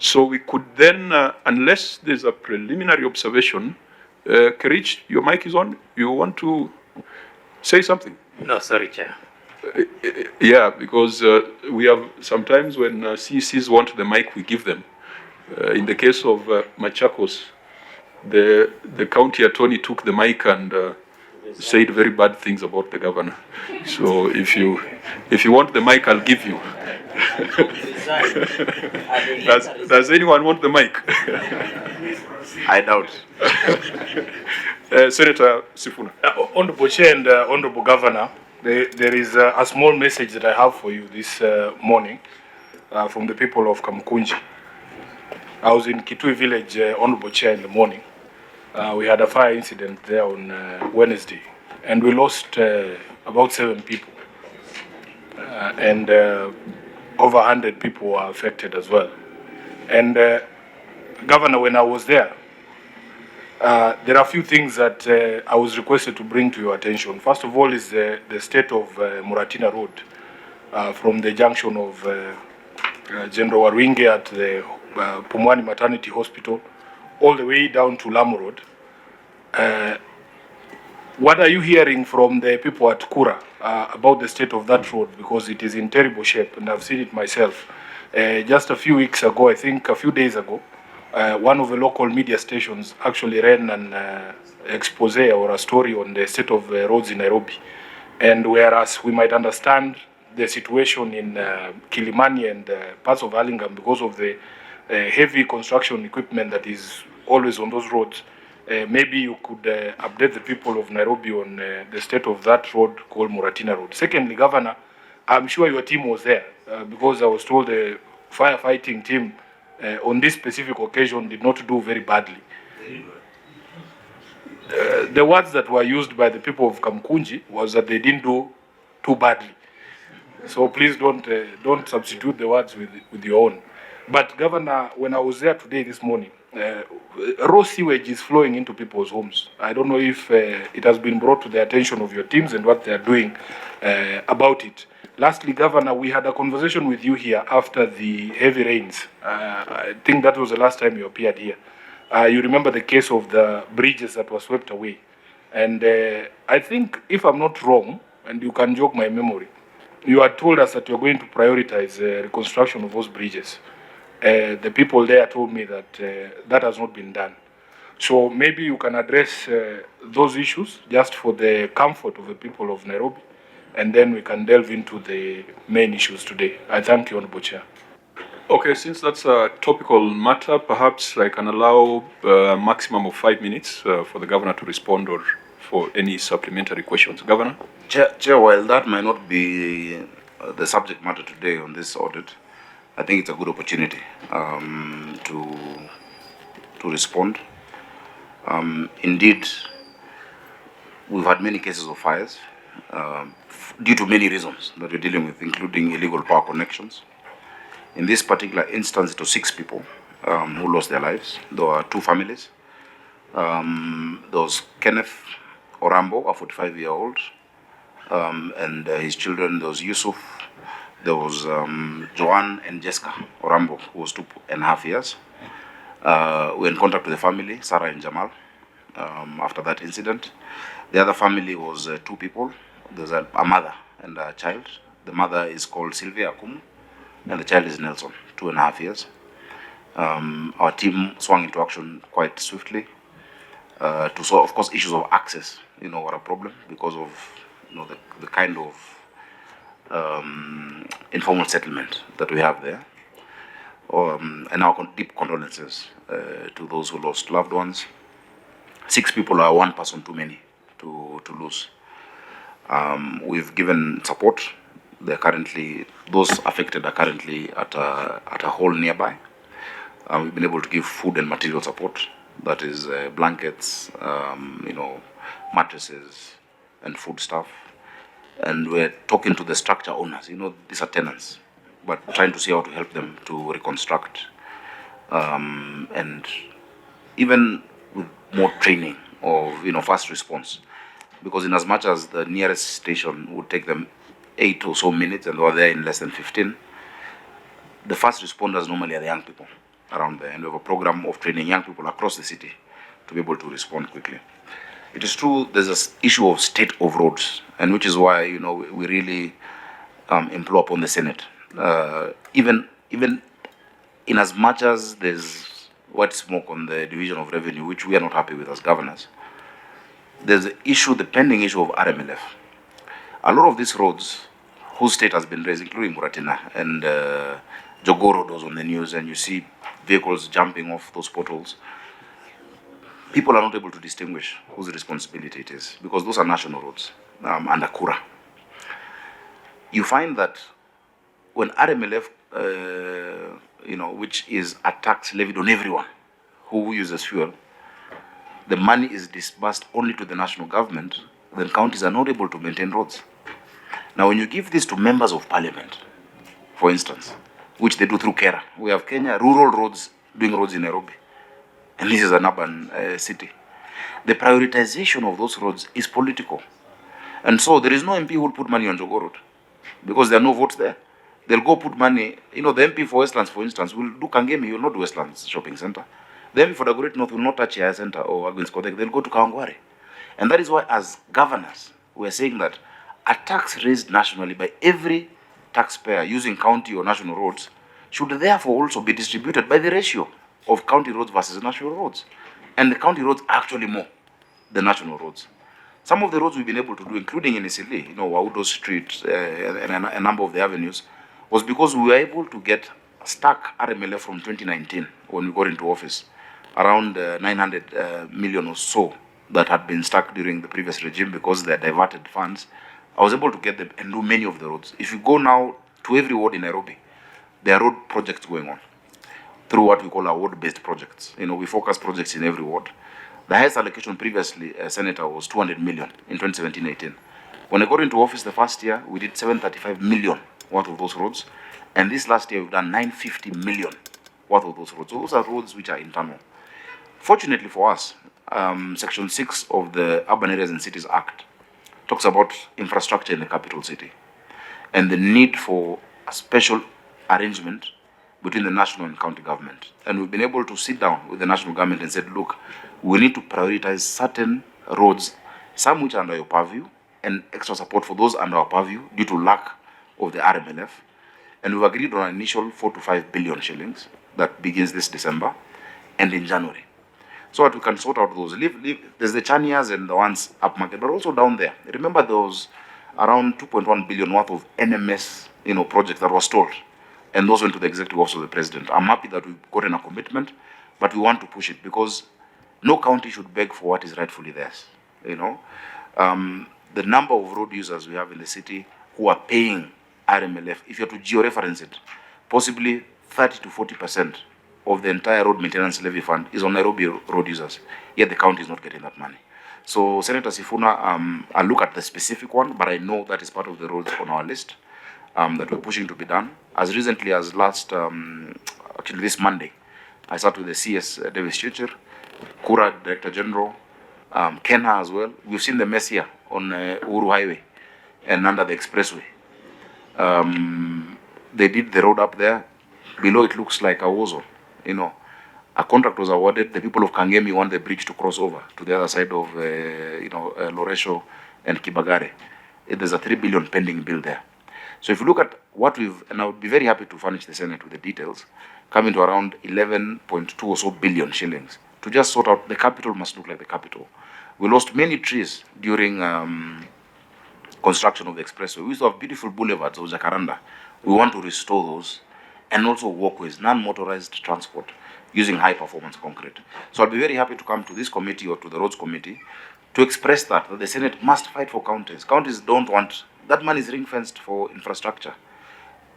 So we could then, unless there's a preliminary observation, Kerich, your mic is on. You want to say something? No, sorry, Chair. Yeah, because we have sometimes when CECs want the mic, we give them. In the case of Machakos, the county attorney took the mic and said very bad things about the governor. So if you want the mic, I'll give you. Does anyone want the mic? I doubt. Senator Sifuna. Honorable Chair and Honorable Governor, there is a small message that I have for you this morning from the people of Kamkunji. I was in Kitui village, Honorable Chair, in the morning. We had a fire incident there on Wednesday, and we lost about 7 people. And over 100 people were affected as well. And Governor, when I was there are a few things that I was requested to bring to your attention. First of all is the state of Muratina Road from the junction of General Warwinge at the Pumwani Maternity Hospital all the way down to Lamu Road. What are you hearing from the people at Kura about the state of that road? Because it is in terrible shape, and I've seen it myself. Just a few weeks ago, I think a few days ago, one of the local media stations actually ran an expose or a story on the state of roads in Nairobi. And whereas we might understand the situation in Kilimani and parts of Hurlingham because of the heavy construction equipment that is always on those roads, maybe you could update the people of Nairobi on the state of that road called Muratina Road. Secondly, Governor, I'm sure your team was there because I was told the firefighting team on this specific occasion did not do very badly. The words that were used by the people of Kamkunji was that they didn't do too badly. So please don't substitute the words with your own. But Governor, when I was there today, this morning, raw sewage is flowing into people's homes. I don't know if it has been brought to the attention of your teams and what they are doing about it. Lastly, Governor, we had a conversation with you here after the heavy rains. I think that was the last time you appeared here. You remember the case of the bridges that were swept away. And I think, if I'm not wrong, and you can jog my memory, you had told us that you're going to prioritize reconstruction of those bridges. The people there told me that that has not been done. So maybe you can address those issues just for the comfort of the people of Nairobi, and then we can delve into the main issues today. I thank you, Honorable Chair. Okay, since that's a topical matter, perhaps I can allow a maximum of 5 minutes for the governor to respond or for any supplementary questions. Governor? Chair, while that might not be the subject matter today on this audit, I think it's a good opportunity to respond. Indeed, we've had many cases of fires due to many reasons that we're dealing with, including illegal power connections. In this particular instance, it was 6 people who lost their lives. There were 2 families. There was Kenneth Orambo, a 45-year-old, and his children. There was Yusuf. There was Joanne and Jessica Orambo, who was 2.5 years. We're in contact with the family, Sarah and Jamal, after that incident. The other family was 2 people. There's a mother and a child. The mother is called Sylvia Akumu, and the child is Nelson, 2.5 years. Our team swung into action quite swiftly to solve, of course, issues of access, were a problem because of the kind of informal settlement that we have there. And our deep condolences to those who lost loved ones. 6 people are 1 person too many to lose. We've given support. Those affected are currently at a hall nearby. We've been able to give food and material support. That is blankets, mattresses, and food stuff. And we're talking to the structure owners. These are tenants, but trying to see how to help them to reconstruct, and even with more training of fast response, because in as much as the nearest station would take them 8 or so minutes and they were there in less than 15, the fast responders normally are the young people. around there, and we have a program of training young people across the city to be able to respond quickly. It is true there's an issue of state of roads, and which is why we really implore upon the Senate, even in as much as there's white smoke on the division of revenue, which we are not happy with as governors. There's the pending issue of RMLF. A lot of these roads, whose state has been raised, including Muratina and Jogoro was on the news, and you see vehicles jumping off those potholes. People are not able to distinguish whose responsibility it is, because those are national roads under Kura. You find that when RMLF, which is a tax levied on everyone who uses fuel, the money is disbursed only to the national government, then counties are not able to maintain roads. Now, when you give this to members of parliament, for instance, which they do through Kera, we have Kenya rural roads doing roads in Nairobi, and this is an urban city. The prioritization of those roads is political. And so there is no MP who will put money on Jogo Road because there are no votes there. They'll go put money, the MP for Westlands, for instance, will do Kangemi, he will not do Westlands Shopping Center. The MP for the Great North will not touch Yaya Center or Agwins Kotek, they'll go to Kawangware. And that is why, as governors, we're saying that a tax raised nationally by every taxpayer using county or national roads should therefore also be distributed by the ratio of county roads versus national roads. And the county roads are actually more than national roads. Some of the roads we've been able to do, including in Isili, Waudo Street, and a number of the avenues, was because we were able to get stuck RMLF from 2019 when we got into office, around 900 million or so that had been stuck during the previous regime because they diverted funds. I was able to get them and do many of the roads. If you go now to every ward in Nairobi, there are road projects going on through what we call our ward-based projects. We focus projects in every ward. The highest allocation previously, Senator, was 200 million in 2017-18. When I got into office the first year, we did 735 million worth of those roads. And this last year, we've done 950 million worth of those roads. So those are roads which are internal. Fortunately for us, Section 6 of the Urban Areas and Cities Act talks about infrastructure in the capital city and the need for a special arrangement between the national and county government. And we've been able to sit down with the national government and said, look, we need to prioritize certain roads, some which are under your purview, and extra support for those under our purview due to lack of the RMLF. And we've agreed on an initial 4 to 5 billion shillings that begins this December and in January. So that we can sort out those. There's the Chanias and the ones up market, but also down there. Remember there was around 2.1 billion worth of NMS projects that were stalled. And those went to the executive office of the president. I'm happy that we've gotten a commitment, but we want to push it because no county should beg for what is rightfully theirs. The number of road users we have in the city who are paying RMLF, if you have to georeference it, possibly 30 to 40% of the entire road maintenance levy fund is on Nairobi road users, yet the county is not getting that money. So Senator Sifuna, I'll look at the specific one, but I know that is part of the roads on our list that we're pushing to be done. As recently as actually this Monday, I sat with the CS Davis Chichir, Kura Director General, Kenha as well. We've seen the mess here on Uhuru Highway and under the expressway. They did the road up there. Below it looks like a war zone. A contract was awarded. The people of Kangemi want the bridge to cross over to the other side of, Loresho and Kibagare. There's a 3 billion pending bill there. So if you look at what and I would be very happy to furnish the Senate with the details, coming to around 11.2 or so billion shillings to just sort out the capital must look like the capital. We lost many trees during construction of the expressway. We used to have beautiful boulevards of Jacaranda. We want to restore those and also walkways, non-motorized transport using high-performance concrete. So I'll be very happy to come to this committee or to the roads committee to express that the Senate must fight for counties. Counties don't want, that money is ring-fenced for infrastructure.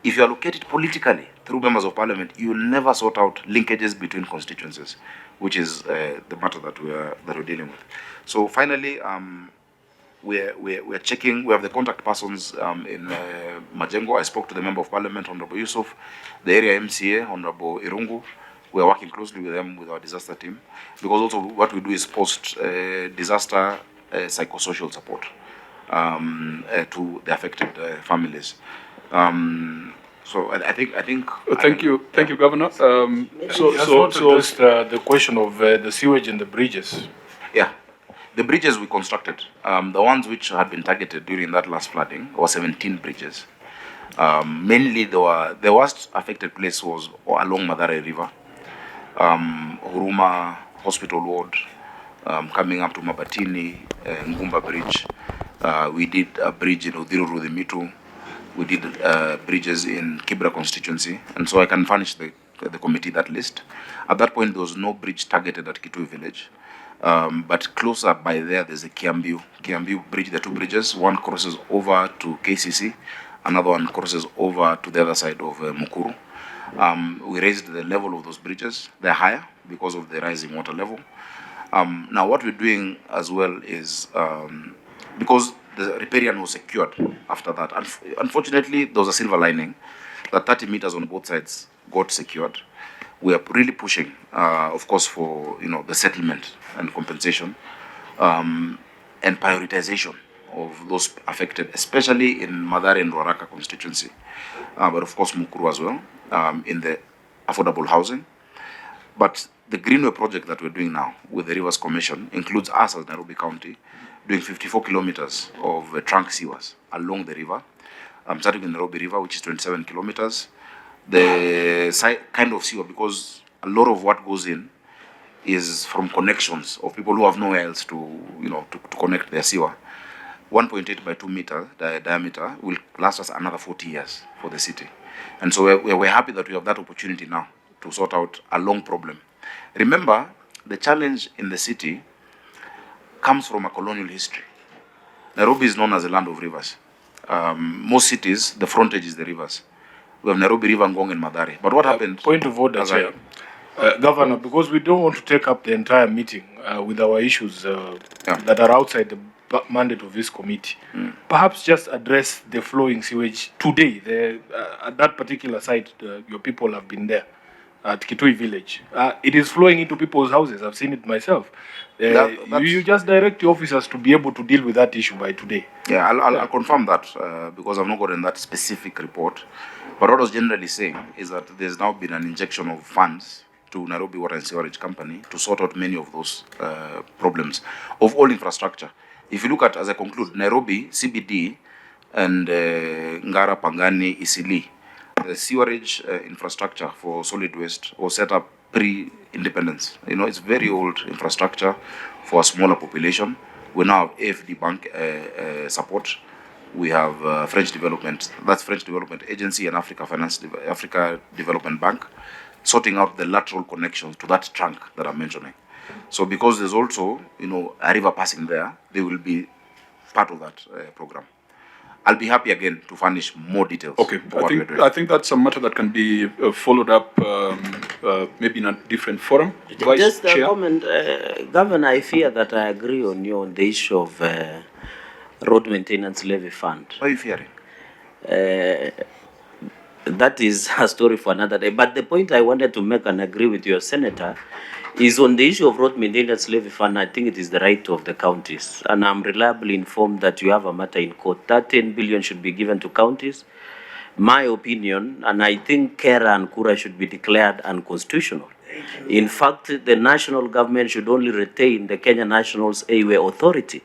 If you allocate it politically through members of parliament, you will never sort out linkages between constituencies, which is the matter that we're dealing with. So finally, we're checking. We have the contact persons in Majengo. I spoke to the member of parliament, Honorable Yusuf, the area MCA, Honorable Irungu. We are working closely with them, with our disaster team, because also what we do is post-disaster psychosocial support to the affected families. So I think Thank you, Governor. He has not addressed the question of the sewage and the bridges. yeah. The bridges we constructed, the ones which had been targeted during that last flooding, were 17 bridges. Mainly, the worst affected place was along Madare River, Huruma Hospital Ward, coming up to Mabatini, Ngumba Bridge. We did a bridge in Udhiru Rudhimitu. We did bridges in Kibra constituency, and so I can furnish the committee that list. At that point, there was no bridge targeted at Kitui village. But closer by there, there's a Kiambu bridge, the two bridges. One crosses over to KCC, another one crosses over to the other side of Mukuru. We raised the level of those bridges. They're higher because of the rising water level. Now, what we're doing as well is, because the riparian was secured after that, unfortunately, there was a silver lining that 30 meters on both sides got secured. We are really pushing, of course, for the settlement and compensation, and prioritization of those affected, especially in Madare and Ruaraka constituency, but of course Mukuru as well, in the affordable housing. But the Greenway project that we're doing now with the Rivers Commission includes us as Nairobi County doing 54 kilometers of trunk sewers along the river, starting with Nairobi River, which is 27 kilometers. The kind of sewer, because a lot of what goes in is from connections of people who have nowhere else to connect their sewer. 1.8 by 2 meter diameter will last us another 40 years for the city. And so we're happy that we have that opportunity now to sort out a long problem. Remember, the challenge in the city comes from a colonial history. Nairobi is known as the land of rivers. Most cities, the frontage is the rivers. We have Nairobi River, Ngong, and Madare. But what happened? Point of order, Chair. Governor, because we don't want to take up the entire meeting with our issues that are outside the mandate of this committee, perhaps just address the flowing sewage today. At that particular site, your people have been there at Kitui village. It is flowing into people's houses. I've seen it myself. You just direct your officers to be able to deal with that issue by today. Yeah, I'll confirm that because I've not gotten that specific report. But what I was generally saying is that there's now been an injection of funds to Nairobi Water and Sewerage Company to sort out many of those problems of all infrastructure. If you look at, as I conclude, Nairobi, CBD, and Ngara, Pangani, Isili, the sewerage infrastructure for solid waste was set up pre-independence. It's very old infrastructure for a smaller population. We now have AFD Bank support. We have French Development Agency and Africa Development Bank, sorting out the lateral connections to that trunk that I'm mentioning. So because there's also, a river passing there, they will be part of that program. I'll be happy again to furnish more details. Okay, I think that's a matter that can be followed up maybe in a different forum. Just a comment, Governor, I fear that I agree on you on the issue of road maintenance levy fund. Why are you fearing? That is a story for another day. But the point I wanted to make and agree with your senator is on the issue of road maintenance levy fund. I think it is the right of the counties, and I'm reliably informed that you have a matter in court. That 10 billion should be given to counties. My opinion, and I think Kera and Kura should be declared unconstitutional. In fact, the national government should only retain the Kenya Nationals Highway Authority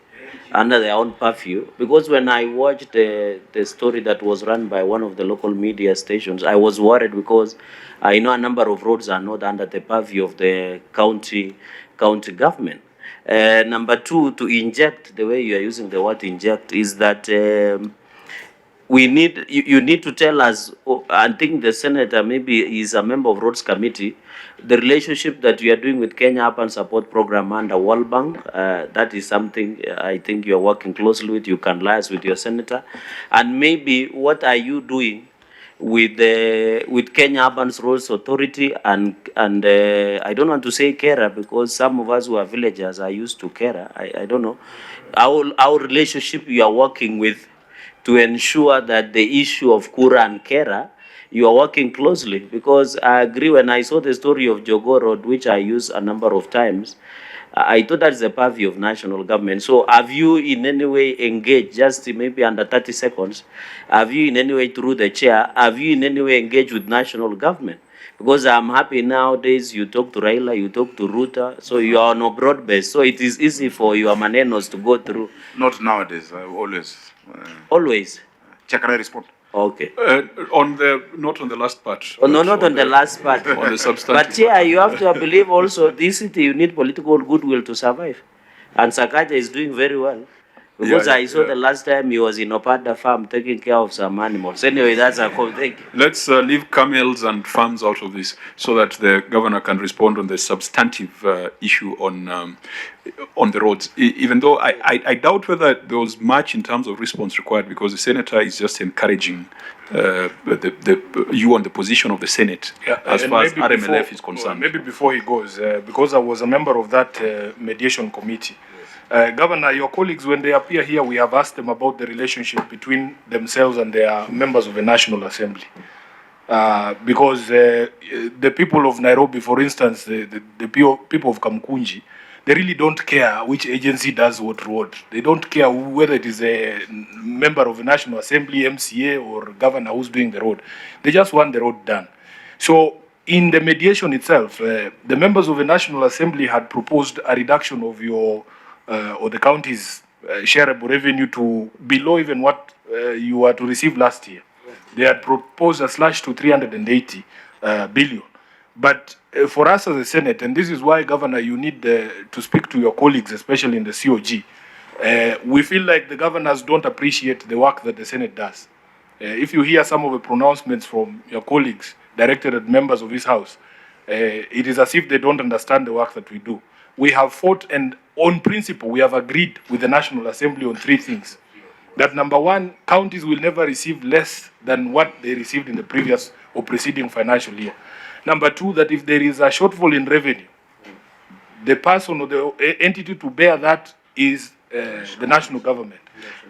under their own purview, because when I watched the story that was run by one of the local media stations, I was worried because I know a number of roads are not under the purview of the county government. Number two, to inject, the way you are using the word inject, is that you need to tell us, I think the senator maybe is a member of Roads Committee, the relationship that you are doing with Kenya Urban Support Program under World Bank. That is something I think you are working closely with. You can liaise with your senator. And maybe what are you doing with Kenya Urban Roads Authority and I don't want to say Kera, because some of us who are villagers are used to Kera. I don't know. Our relationship you are working with to ensure that the issue of Kura and Kera, you are working closely, because I agree when I saw the story of Jogo Road, which I use a number of times, I thought that's the purview of national government. So have you in any way engaged, just maybe under 30 seconds, have you in any way through the chair, have you in any way engaged with national government? Because I'm happy nowadays you talk to Raila, you talk to Ruta, so you are on a broad base. So it is easy for your manenos to go through. Not nowadays, always. Always. Can I respond? Okay. Not on the last part. Oh, no, not on the last part. On the substantive. But yeah, you have to believe also this city, you need political goodwill to survive. And Sakaja is doing very well. Because I saw the last time he was in Opada farm taking care of some animals. Anyway, that's a cool thing. Let's leave camels and farms out of this so that the governor can respond on the substantive issue on the roads. Even though I doubt whether there was much in terms of response required, because the senator is just encouraging you on the position of the Senate as far as RMLF is concerned. Maybe before he goes, because I was a member of that mediation committee. Governor, your colleagues, when they appear here, we have asked them about the relationship between themselves and their members of the National Assembly. Because the people of Nairobi, for instance, the people of Kamkunji, they really don't care which agency does what road. They don't care whether it is a member of the National Assembly, MCA, or governor who's doing the road. They just want the road done. So in the mediation itself, the members of the National Assembly had proposed a reduction of your or the county's shareable revenue to below even what you were to receive last year. They had proposed a slash to 380 billion. But for us as a Senate, and this is why, Governor, you need to speak to your colleagues, especially in the COG, we feel like the governors don't appreciate the work that the Senate does. If you hear some of the pronouncements from your colleagues directed at members of this House, it is as if they don't understand the work that we do. We have fought, and on principle, we have agreed with the National Assembly on 3 things. That number 1, counties will never receive less than what they received in the previous or preceding financial year. Number 2, that if there is a shortfall in revenue, the person or the entity to bear that is the national government.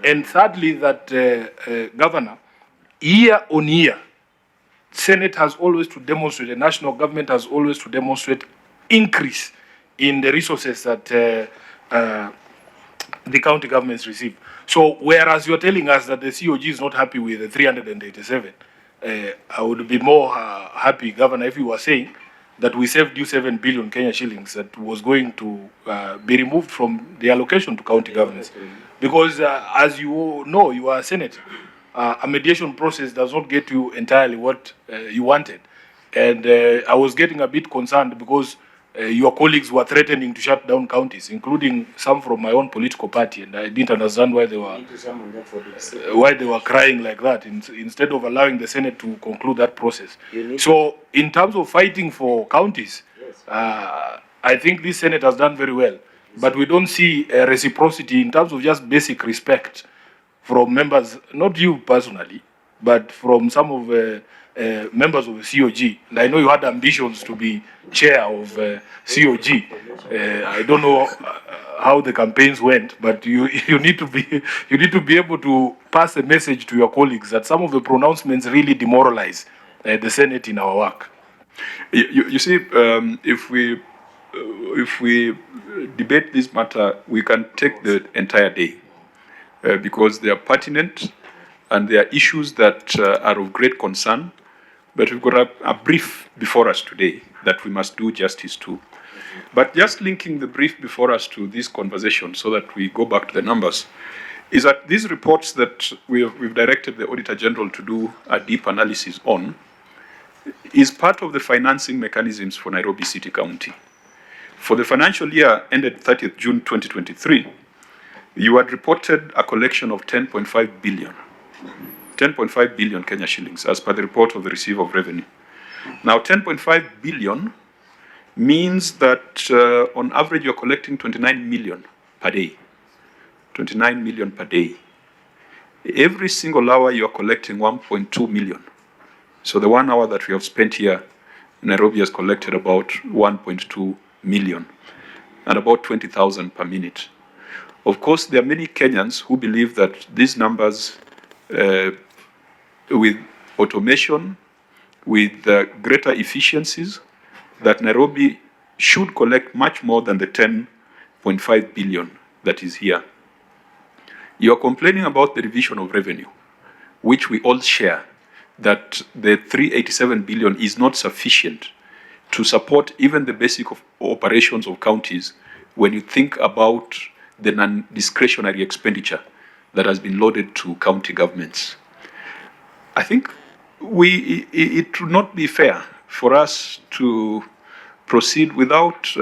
And thirdly, that Governor, year on year, Senate has always to demonstrate, the national government has always to demonstrate increase in the resources that the county governments receive. So whereas you're telling us that the COG is not happy with the 387, I would be more happy, Governor, if you were saying that we saved you 7 billion Kenya shillings that was going to be removed from the allocation to county governments. Because as you know, you are a senator. A mediation process does not get you entirely what you wanted. And I was getting a bit concerned because your colleagues were threatening to shut down counties, including some from my own political party, and I didn't understand why they were crying like that instead of allowing the Senate to conclude that process. So, in terms of fighting for counties, I think this Senate has done very well, but we don't see reciprocity in terms of just basic respect from members, not you personally, but from some of members of the COG. And I know you had ambitions to be chair of COG. I don't know how the campaigns went, but you need to be able to pass a message to your colleagues that some of the pronouncements really demoralize the Senate in our work. You see, if we debate this matter, we can take the entire day because they are pertinent and there are issues that are of great concern. But we've got a brief before us today that we must do justice to. But just linking the brief before us to this conversation so that we go back to the numbers, is that these reports that we've directed the Auditor General to do a deep analysis on is part of the financing mechanisms for Nairobi City County. For the financial year ended 30th June 2023, you had reported a collection of 10.5 billion. 10.5 billion Kenya shillings as per the report of the receiver of revenue. Now, 10.5 billion means that on average you're collecting 29 million per day. 29 million per day. Every single hour you're collecting 1.2 million. So the 1 hour that we have spent here, Nairobi has collected about 1.2 million and about 20,000 per minute. Of course, there are many Kenyans who believe that these numbers with automation, with greater efficiencies, that Nairobi should collect much more than the 10 10.5 billion that is here. You are complaining about the revision of revenue, which we all share, that the 387 billion is not sufficient to support even the basic operations of counties when you think about the non-discretionary expenditure that has been loaded to county governments. I think it would not be fair for us to proceed without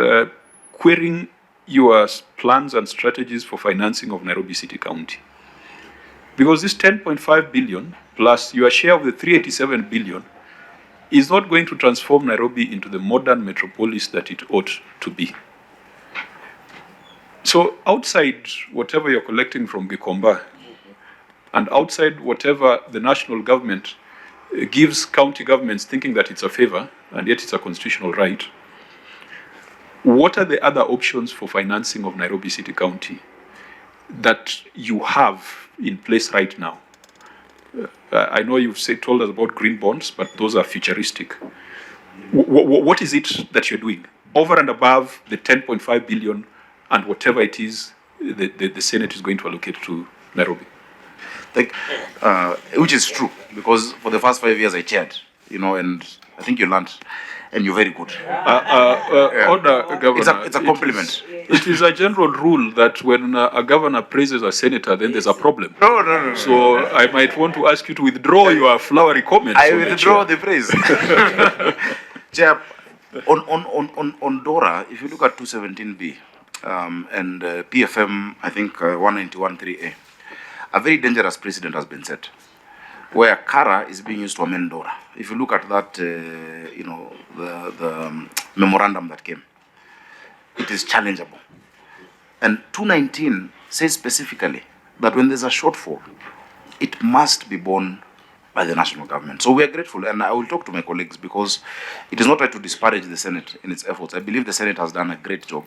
querying your plans and strategies for financing of Nairobi City County. Because this 10.5 billion plus your share of the 387 billion is not going to transform Nairobi into the modern metropolis that it ought to be. So outside whatever you're collecting from Gikomba, and outside whatever the national government gives county governments thinking that it's a favor, and yet it's a constitutional right, what are the other options for financing of Nairobi City County that you have in place right now? I know you've told us about green bonds, but those are futuristic. What is it that you're doing over and above the 10.5 billion and whatever it is the Senate is going to allocate to Nairobi? Which is true, because for the first 5 years I chaired, and I think you learned, and you're very good. Order, Governor. It's a compliment. It is a general rule that when a governor praises a senator, then there's a problem. No. So I might want to ask you to withdraw your flowery comments. I withdraw the praise. Chair, on DORA, if you look at 217B and PFM, I think 191.3A, a very dangerous precedent has been set, where Kara is being used to amend DORA. If you look at that, the memorandum that came, it is challengeable. And 219 says specifically that when there's a shortfall, it must be borne by the national government. So we are grateful, and I will talk to my colleagues, because it is not right to disparage the Senate in its efforts. I believe the Senate has done a great job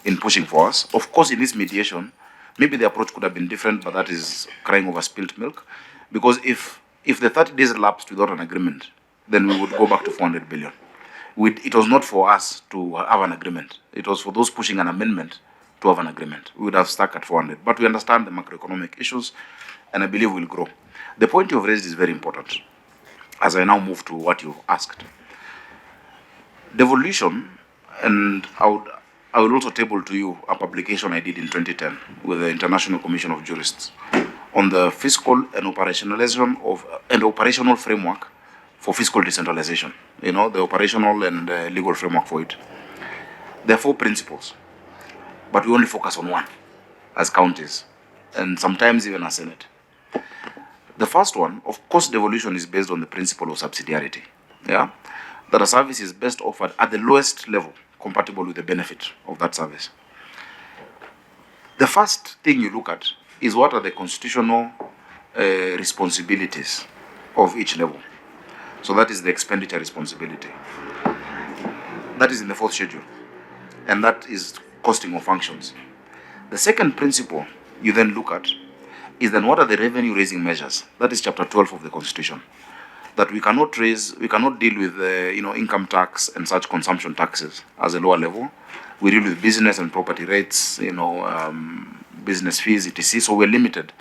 in pushing for us. Of course, in this mediation, maybe the approach could have been different, but that is crying over spilt milk. Because if the 30 days lapsed without an agreement, then we would go back to 400 billion. It was not for us to have an agreement. It was for those pushing an amendment to have an agreement. We would have stuck at 400. But we understand the macroeconomic issues, and I believe we'll grow. The point you've raised is very important, as I now move to what you've asked. Devolution, and I will also table to you a publication I did in 2010 with the International Commission of Jurists on the fiscal and operationalization of an operational framework for fiscal decentralization. The operational and legal framework for it. There are 4 principles, but we only focus on one as counties, and sometimes even as Senate. The first one, of course, devolution is based on the principle of subsidiarity. Yeah, that a service is best offered at the lowest level compatible with the benefit of that service. The first thing you look at is what are the constitutional responsibilities of each level. So that is the expenditure responsibility. That is in the 4th schedule, and that is costing of functions. The second principle you then look at is then what are the revenue raising measures. That is chapter 12 of the Constitution. That we cannot deal with income tax and such consumption taxes as a lower level. We deal with business and property rates, business fees, etc. So we're limited.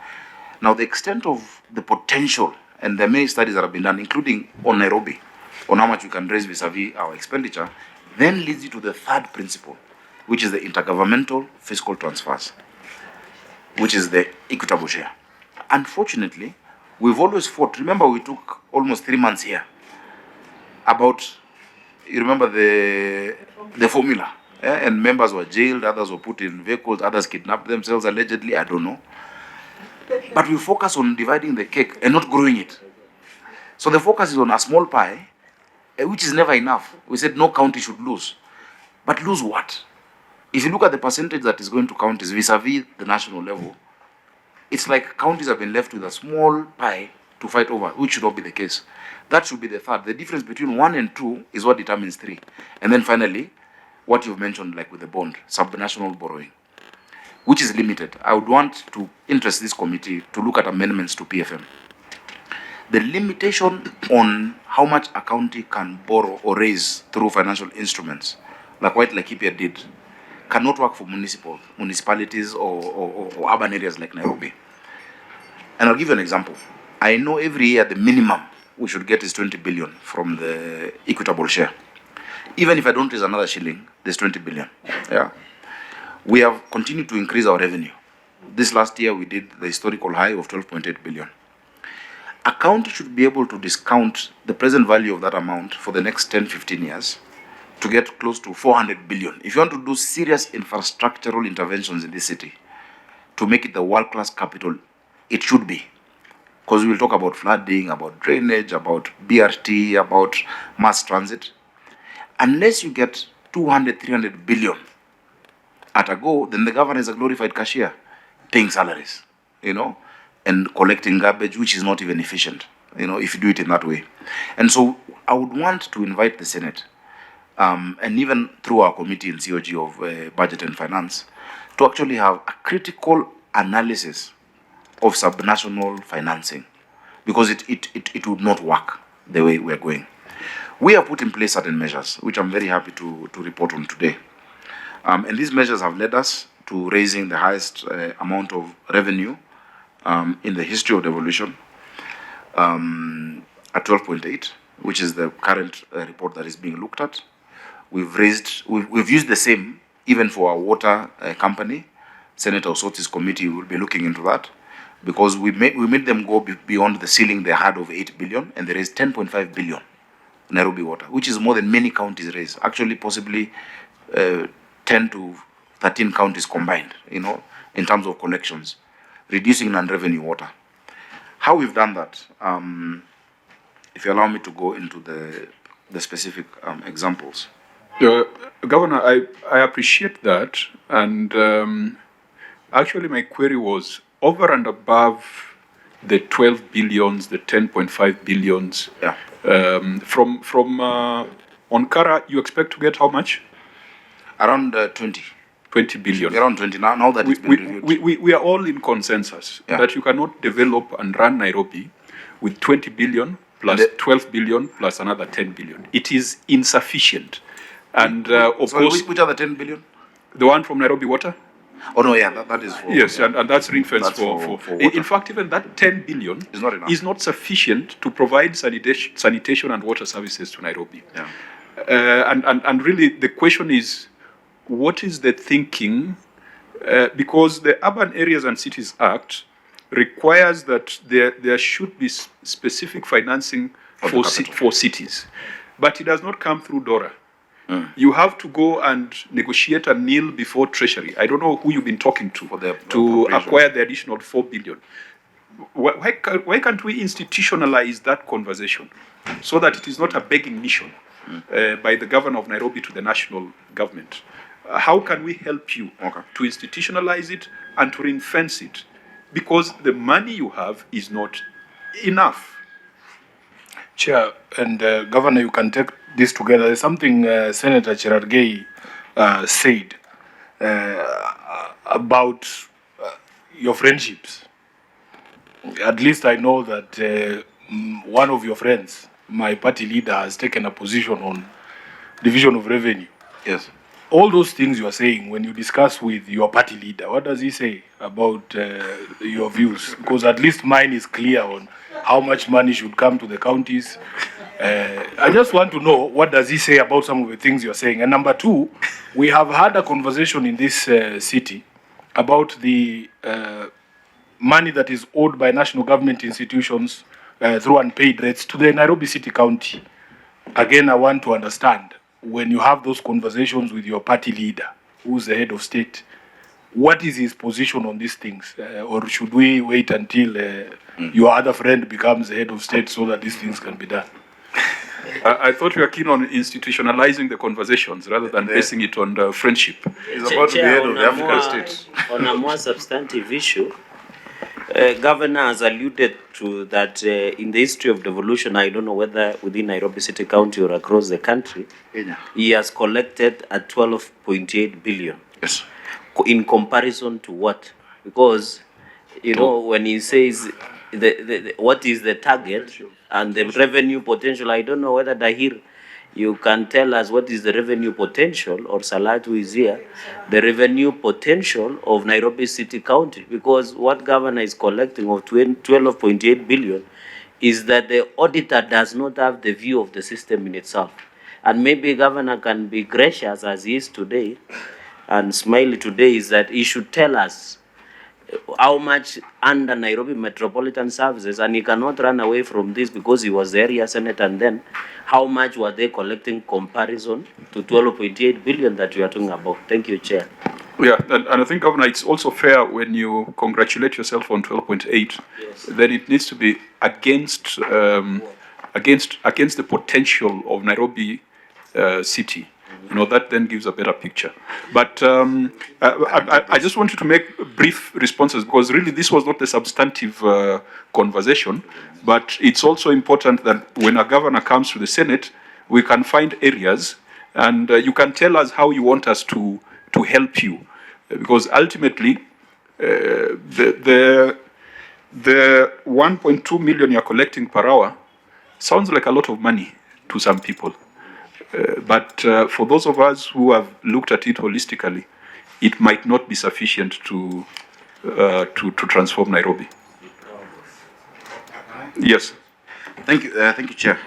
Now the extent of the potential, and there are many studies that have been done, including on Nairobi, on how much we can raise vis-a-vis our expenditure, then leads you to the third principle, which is the intergovernmental fiscal transfers, which is the equitable share. Unfortunately, we've always fought. Remember, we took almost 3 months here about, you remember the formula, and members were jailed, others were put in vehicles, others kidnapped themselves allegedly, I don't know. But we focus on dividing the cake and not growing it. So the focus is on a small pie, which is never enough. We said no county should lose. But lose what? If you look at the percentage that is going to counties vis-a-vis the national level, it's like counties have been left with a small pie to fight over, which should not be the case. That should be the third. The difference between 1 and 2 is what determines 3. And then finally, what you've mentioned, like with the bond, subnational borrowing, which is limited. I would want to interest this committee to look at amendments to PFM. The limitation on how much a county can borrow or raise through financial instruments, like what Laikipia did, cannot work for municipalities or urban areas like Nairobi. And I'll give you an example. I know every year the minimum we should get is 20 billion from the equitable share. Even if I don't raise another shilling, there's 20 billion. Yeah. We have continued to increase our revenue. This last year we did the historical high of 12.8 billion. A county should be able to discount the present value of that amount for the next 10, 15 years to get close to 400 billion. If you want to do serious infrastructural interventions in this city to make it the world-class capital, it should be. Because we will talk about flooding, about drainage, about BRT, about mass transit. Unless you get 200, 300 billion at a go, then the governor is a glorified cashier, paying salaries, and collecting garbage, which is not even efficient, if you do it in that way. And so I would want to invite the Senate, and even through our committee in COG of Budget and Finance, to actually have a critical analysis of subnational financing, because it would not work the way we're going. We have put in place certain measures, which I'm very happy to report on today. And these measures have led us to raising the highest amount of revenue in the history of devolution, at 12.8, which is the current report that is being looked at. We've used the same even for our water company. Senator Osoti's committee will be looking into that, because we made them go beyond the ceiling they had of 8 billion, and they raised 10.5 billion Nairobi Water, which is more than many counties raise. Actually, possibly 10 to 13 counties combined, in terms of collections, reducing non-revenue water. How we've done that, if you allow me to go into the specific examples. Governor, I appreciate that, and actually my query was over and above the 12 billions, the 10.5 billions. Yeah. From Onkara, you expect to get how much? Around 20 billion. Around 20 now that it's been reviewed. We are all in consensus that you cannot develop and run Nairobi with 20 billion plus 12 billion plus another 10 billion. It is insufficient. And of course, which are the 10 billion? The one from Nairobi Water? Oh no, yeah, that is for... Yes, yeah. and that's ring-fence for water. In fact, even that 10 billion is not enough. Is not sufficient to provide sanitation and water services to Nairobi. Yeah. And really the question is, what is the thinking? Because the Urban Areas and Cities Act requires that there should be specific financing for cities. But it does not come through DORA. You have to go and negotiate a nil before Treasury. I don't know who you've been talking to acquire the additional 4 billion. Why can't we institutionalize that conversation so that it is not a begging mission by the governor of Nairobi to the national government? How can we help you to institutionalize it and to ring-fence it? Because the money you have is not enough. Chair and Governor, you can take this together. There's something Senator Cherargei said about your friendships. At least I know that one of your friends, my party leader, has taken a position on division of revenue. Yes. All those things you are saying, when you discuss with your party leader, what does he say about your views? Because at least mine is clear on how much money should come to the counties. I just want to know, what does he say about some of the things you're saying? And number two, we have had a conversation in this city about the money that is owed by national government institutions through unpaid rates to the Nairobi City County. Again, I want to understand, when you have those conversations with your party leader, who's the head of state, what is his position on these things? Or should we wait until your other friend becomes the head of state so that these things can be done? I thought we were keen on institutionalizing the conversations rather than basing it on friendship. It's about to be head of the African state. On a more substantive issue, Governor has alluded to that in the history of devolution, I don't know whether within Nairobi City County or across the country, he has collected at 12.8 billion. Yes. In comparison to what? Because, when he says what is the target and the revenue potential, I don't know whether Dahir You can tell us what is the revenue potential, or Salat, who is here, the revenue potential of Nairobi City County, because what governor is collecting of 12.8 billion is that the auditor does not have the view of the system in itself. And maybe governor can be gracious as he is today and smiley today, is that he should tell us how much under Nairobi Metropolitan Services, and he cannot run away from this because he was the area senator, and then how much were they collecting comparison to 12.8 billion that we are talking about? Thank you, Chair. Yeah, and I think, Governor, it's also fair when you congratulate yourself on 12.8, Yes. then it needs to be against the potential of Nairobi city. That then gives a better picture. But I just wanted to make brief responses, because really this was not a substantive conversation, but it's also important that when a governor comes to the Senate, we can find areas, and you can tell us how you want us to help you, because ultimately the 1.2 million you're collecting per hour sounds like a lot of money to some people. But for those of us who have looked at it holistically, it might not be sufficient to transform Nairobi. Yes. Thank you, Chair.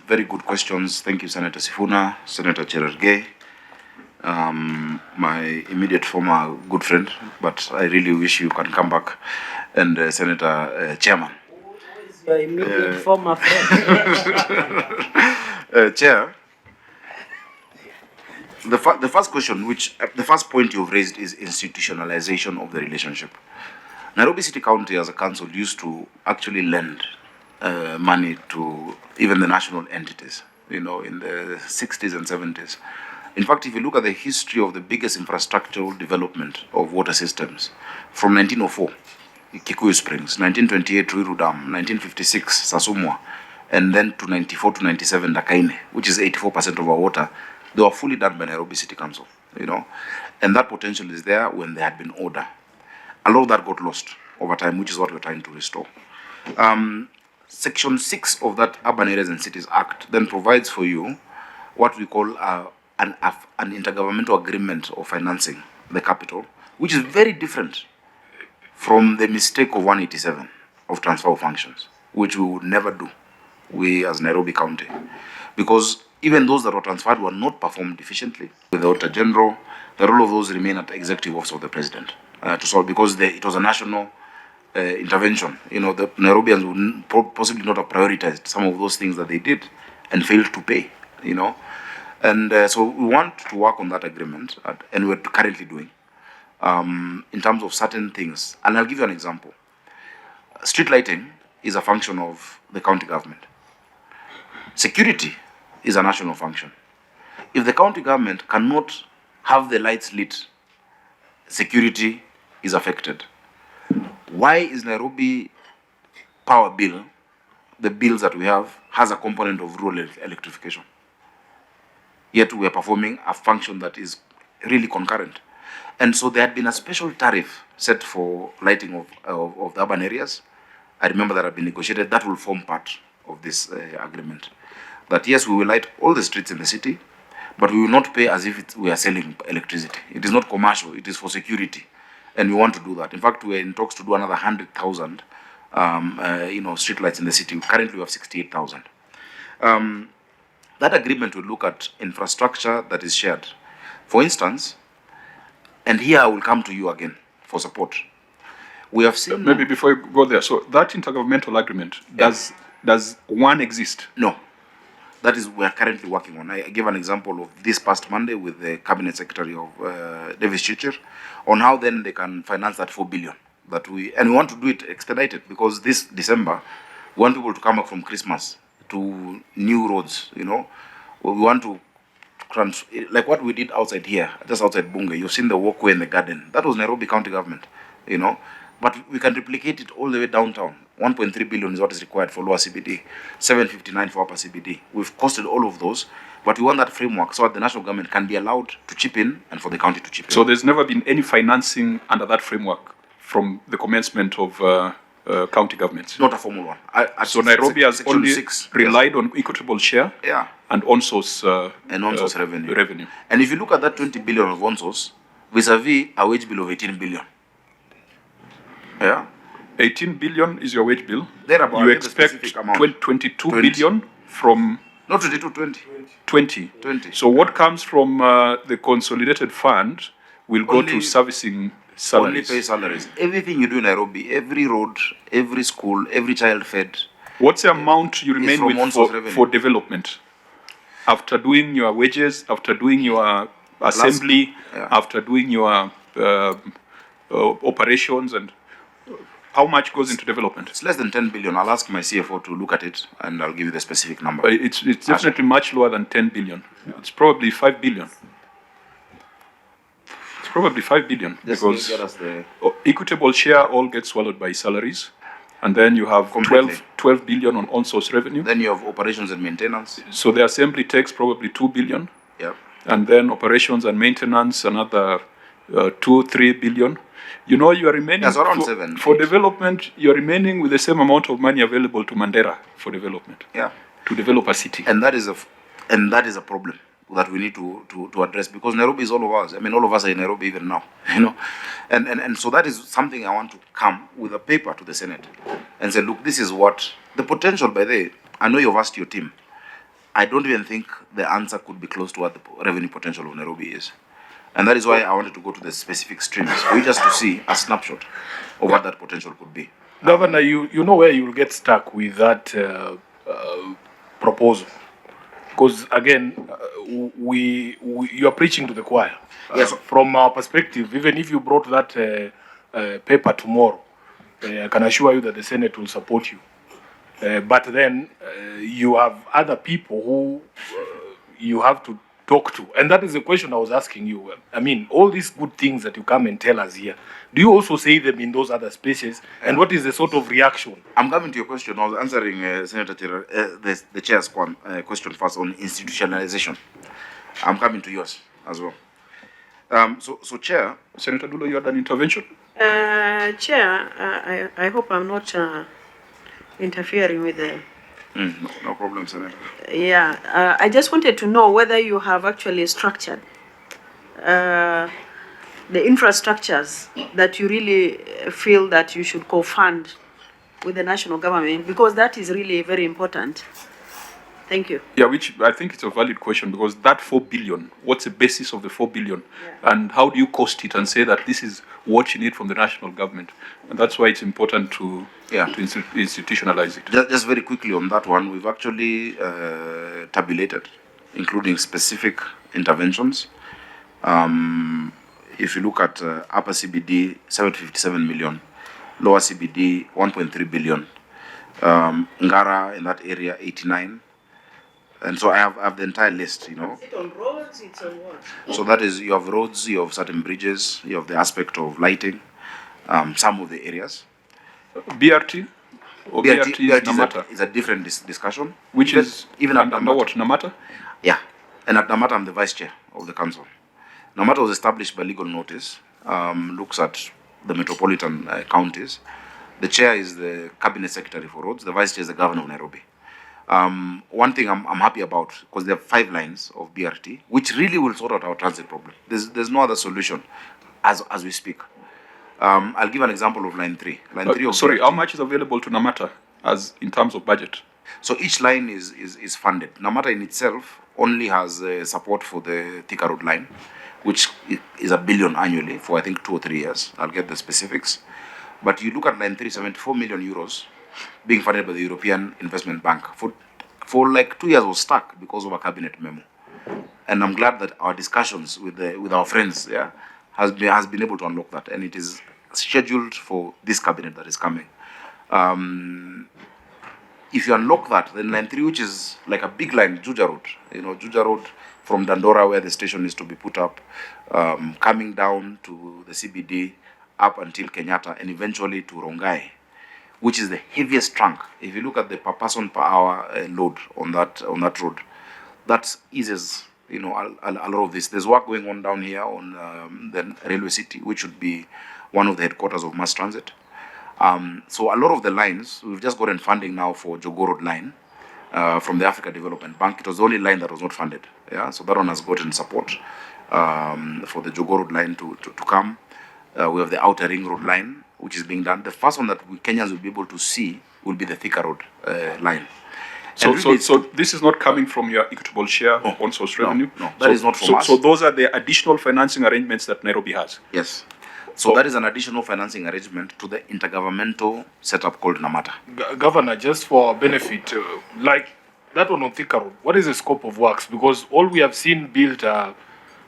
Very good questions. Thank you, Senator Sifuna, Senator Cherargei, my immediate former good friend, but I really wish you can come back, and Senator Chairman. Your immediate former friend. Chair, the first question, the first point you've raised is institutionalization of the relationship. Nairobi City County as a council used to actually lend money to even the national entities, in the 60s and 70s. In fact, if you look at the history of the biggest infrastructural development of water systems, from 1904, Kikuyu Springs, 1928, Ruiru Dam, 1956, Sasumwa, and then to 94 to 97, Dakaine, which is 84% of our water, they were fully done by Nairobi City Council, and that potential is there when there had been order. A lot of that got lost over time, which is what we're trying to restore. Section 6 of that Urban Areas and Cities Act then provides for you what we call an intergovernmental agreement of financing the capital, which is very different from the mistake of 187 of transfer of functions, which we would never do, we as Nairobi County, because even those that were transferred were not performed efficiently. With the Auditor General, the role of those remain at the Executive Office of the President to solve, because it was a national intervention. The Nairobians would possibly not have prioritized some of those things that they did and failed to pay, And so we want to work on that agreement, and we're currently doing, in terms of certain things. And I'll give you an example. Street lighting is a function of the county government. Security is a national function. If the county government cannot have the lights lit, security is affected. Why is Nairobi power bill, the bills that we have, has a component of rural electrification? Yet we are performing a function that is really concurrent. And so there had been a special tariff set for lighting of the urban areas. I remember that had been negotiated. That will form part of this agreement. That yes, we will light all the streets in the city, but we will not pay as if we are selling electricity. It is not commercial, it is for security. And we want to do that. In fact, we're in talks to do another 100,000 street lights in the city. Currently we have 68,000. That agreement will look at infrastructure that is shared. For instance, and here I will come to you again for support. We have seen... Maybe before you go there, so that intergovernmental agreement, does one exist? No. That is we are currently working on. I gave an example of this past Monday with the Cabinet Secretary of Davis Chichir on how then they can finance that 4 billion that we want to do it expedited, because this December we want people to come back from Christmas to new roads. We want to like what we did outside here, just outside Bunge. You've seen the walkway in the garden. That was Nairobi County government. But we can replicate it all the way downtown. 1.3 billion is what is required for lower CBD, 759 for upper CBD. We've costed all of those, but we want that framework so that the national government can be allowed to chip in and for the county to chip in. So there's never been any financing under that framework from the commencement of county governments. Not a formal one. So Nairobi has Section only 6, relied on equitable share yeah, and on-source and on-source revenue. revenue. And if you look at that 20 billion of on-source, vis-a-vis a wage bill of 18 billion. Yeah. 18 billion is your wage bill. Thereabout, You I think the expect specific amount. 22 20. billion from Not 22, 20. 20. 20. So what comes from the consolidated fund will go to Only- servicing Only salaries. pay salaries. Everything you do in Nairobi, every road, every school, every child fed, What's the amount you remain from with on-source revenue. for development? After doing your wages, after doing your assembly, yeah. after doing your operations, and how much goes into development? it's less than 10 billion. I'll ask my CFO to look at it and I'll give you the specific number. It's definitely much lower than 10 billion. It's probably 5 billion. It's probably 5 billion Just because get us the equitable share all gets swallowed by salaries. And then you have Completely. 12 billion on on-source revenue. Then you have operations and maintenance. So the assembly takes probably 2 billion. Yeah. And then operations and maintenance, another 2-3 billion. You know, you are remaining That's around for, 7, for 8. development. You are remaining with the same amount of money available to Mandera for development, Yeah. to develop a city. And that is a problem that we need to address, because Nairobi is all of us. I mean, all of us are in Nairobi even now, you know. And so that is something I want to come with a paper to the Senate and say, look, this is what the potential. By the way, I know you've asked your team. I don't even think the answer could be close to what the revenue potential of Nairobi is. And that is why I wanted to go to the specific streams for you just to see a snapshot of what that potential could be. Governor, you know where you will get stuck with that proposal, because again, you are preaching to the choir. Yes. From our perspective, even if you brought that paper tomorrow, I can assure you that the Senate will support you. But then you have other people who you have to talk to, and that is the question I was asking you. I mean, all these good things that you come and tell us here, do you also say them in those other spaces? And what is the sort of reaction? I'm coming to your question. I was answering Senator the chair's question first on institutionalization. I'm coming to yours as well. So Chair, Senator Dulo, you had an intervention? Chair, I hope I'm not interfering with the... no problem, Senator. Yeah, I just wanted to know whether you have actually structured the infrastructures that you really feel that you should co-fund with the national government, because that is really very important. Thank you. Yeah, which I think it's a valid question, because that 4 billion, what's the basis of the 4 billion? Yeah. And how do you cost it and say that this is what you need from the national government? And that's why it's important to institutionalize it. Just very quickly on that one, we've actually tabulated, including specific interventions. If you look at upper CBD, 757 million, lower CBD, 1.3 billion, Ngara in that area, 89. And so I have the entire list, you know. Is it on roads? It's on what? So that is, you have roads, you have certain bridges, you have the aspect of lighting, some of the areas. BRT? Or BRT is Namata? is a different discussion. Which even, is even at under Namata. what? Namata? Yeah. And at Namata, I'm the vice chair of the council. Namata was established by legal notice, looks at the metropolitan counties. The chair is the cabinet secretary for roads. The vice chair is the governor of Nairobi. One thing I'm happy about, because there are 5 lines of BRT, which really will sort out our transit problem. There's no other solution as we speak. I'll give an example of line 3. Line 3 of Sorry, BRT. how much is available to Namata as in terms of budget? So each line is funded. Namata in itself only has support for the Thika Road line, which is $1 billion annually for I think 2 or 3 years. I'll get the specifics. But you look at line 3, 74 million euros being funded by the European Investment Bank. For like 2 years was stuck because of a cabinet memo. And I'm glad that our discussions with our friends has been able to unlock that, and it is scheduled for this cabinet that is coming. If you unlock that, then line 3, which is like a big line, Juja Road, Juja Road from Dandora, where the station is to be put up, coming down to the CBD, up until Kenyatta, and eventually to Rongai, which is the heaviest trunk. If you look at the per person per hour load on that road, that eases a lot of this. There's work going on down here on the railway city, which would be one of the headquarters of mass transit. So a lot of the lines, we've just gotten funding now for Jogo Road line from the Africa Development Bank. It was the only line that was not funded. Yeah, so that one has gotten support for the Jogo Road line to come. We have the Outer Ring Road line, which is being done. The first one that Kenyans will be able to see will be the Thika Road line. So, And really, so this is not coming from your equitable share on source revenue? No, that is not from us. So those are the additional financing arrangements that Nairobi has? Yes. So that is an additional financing arrangement to the intergovernmental setup called Namata. Governor, just for our benefit, like that one on Thika Road, what is the scope of works? Because all we have seen built are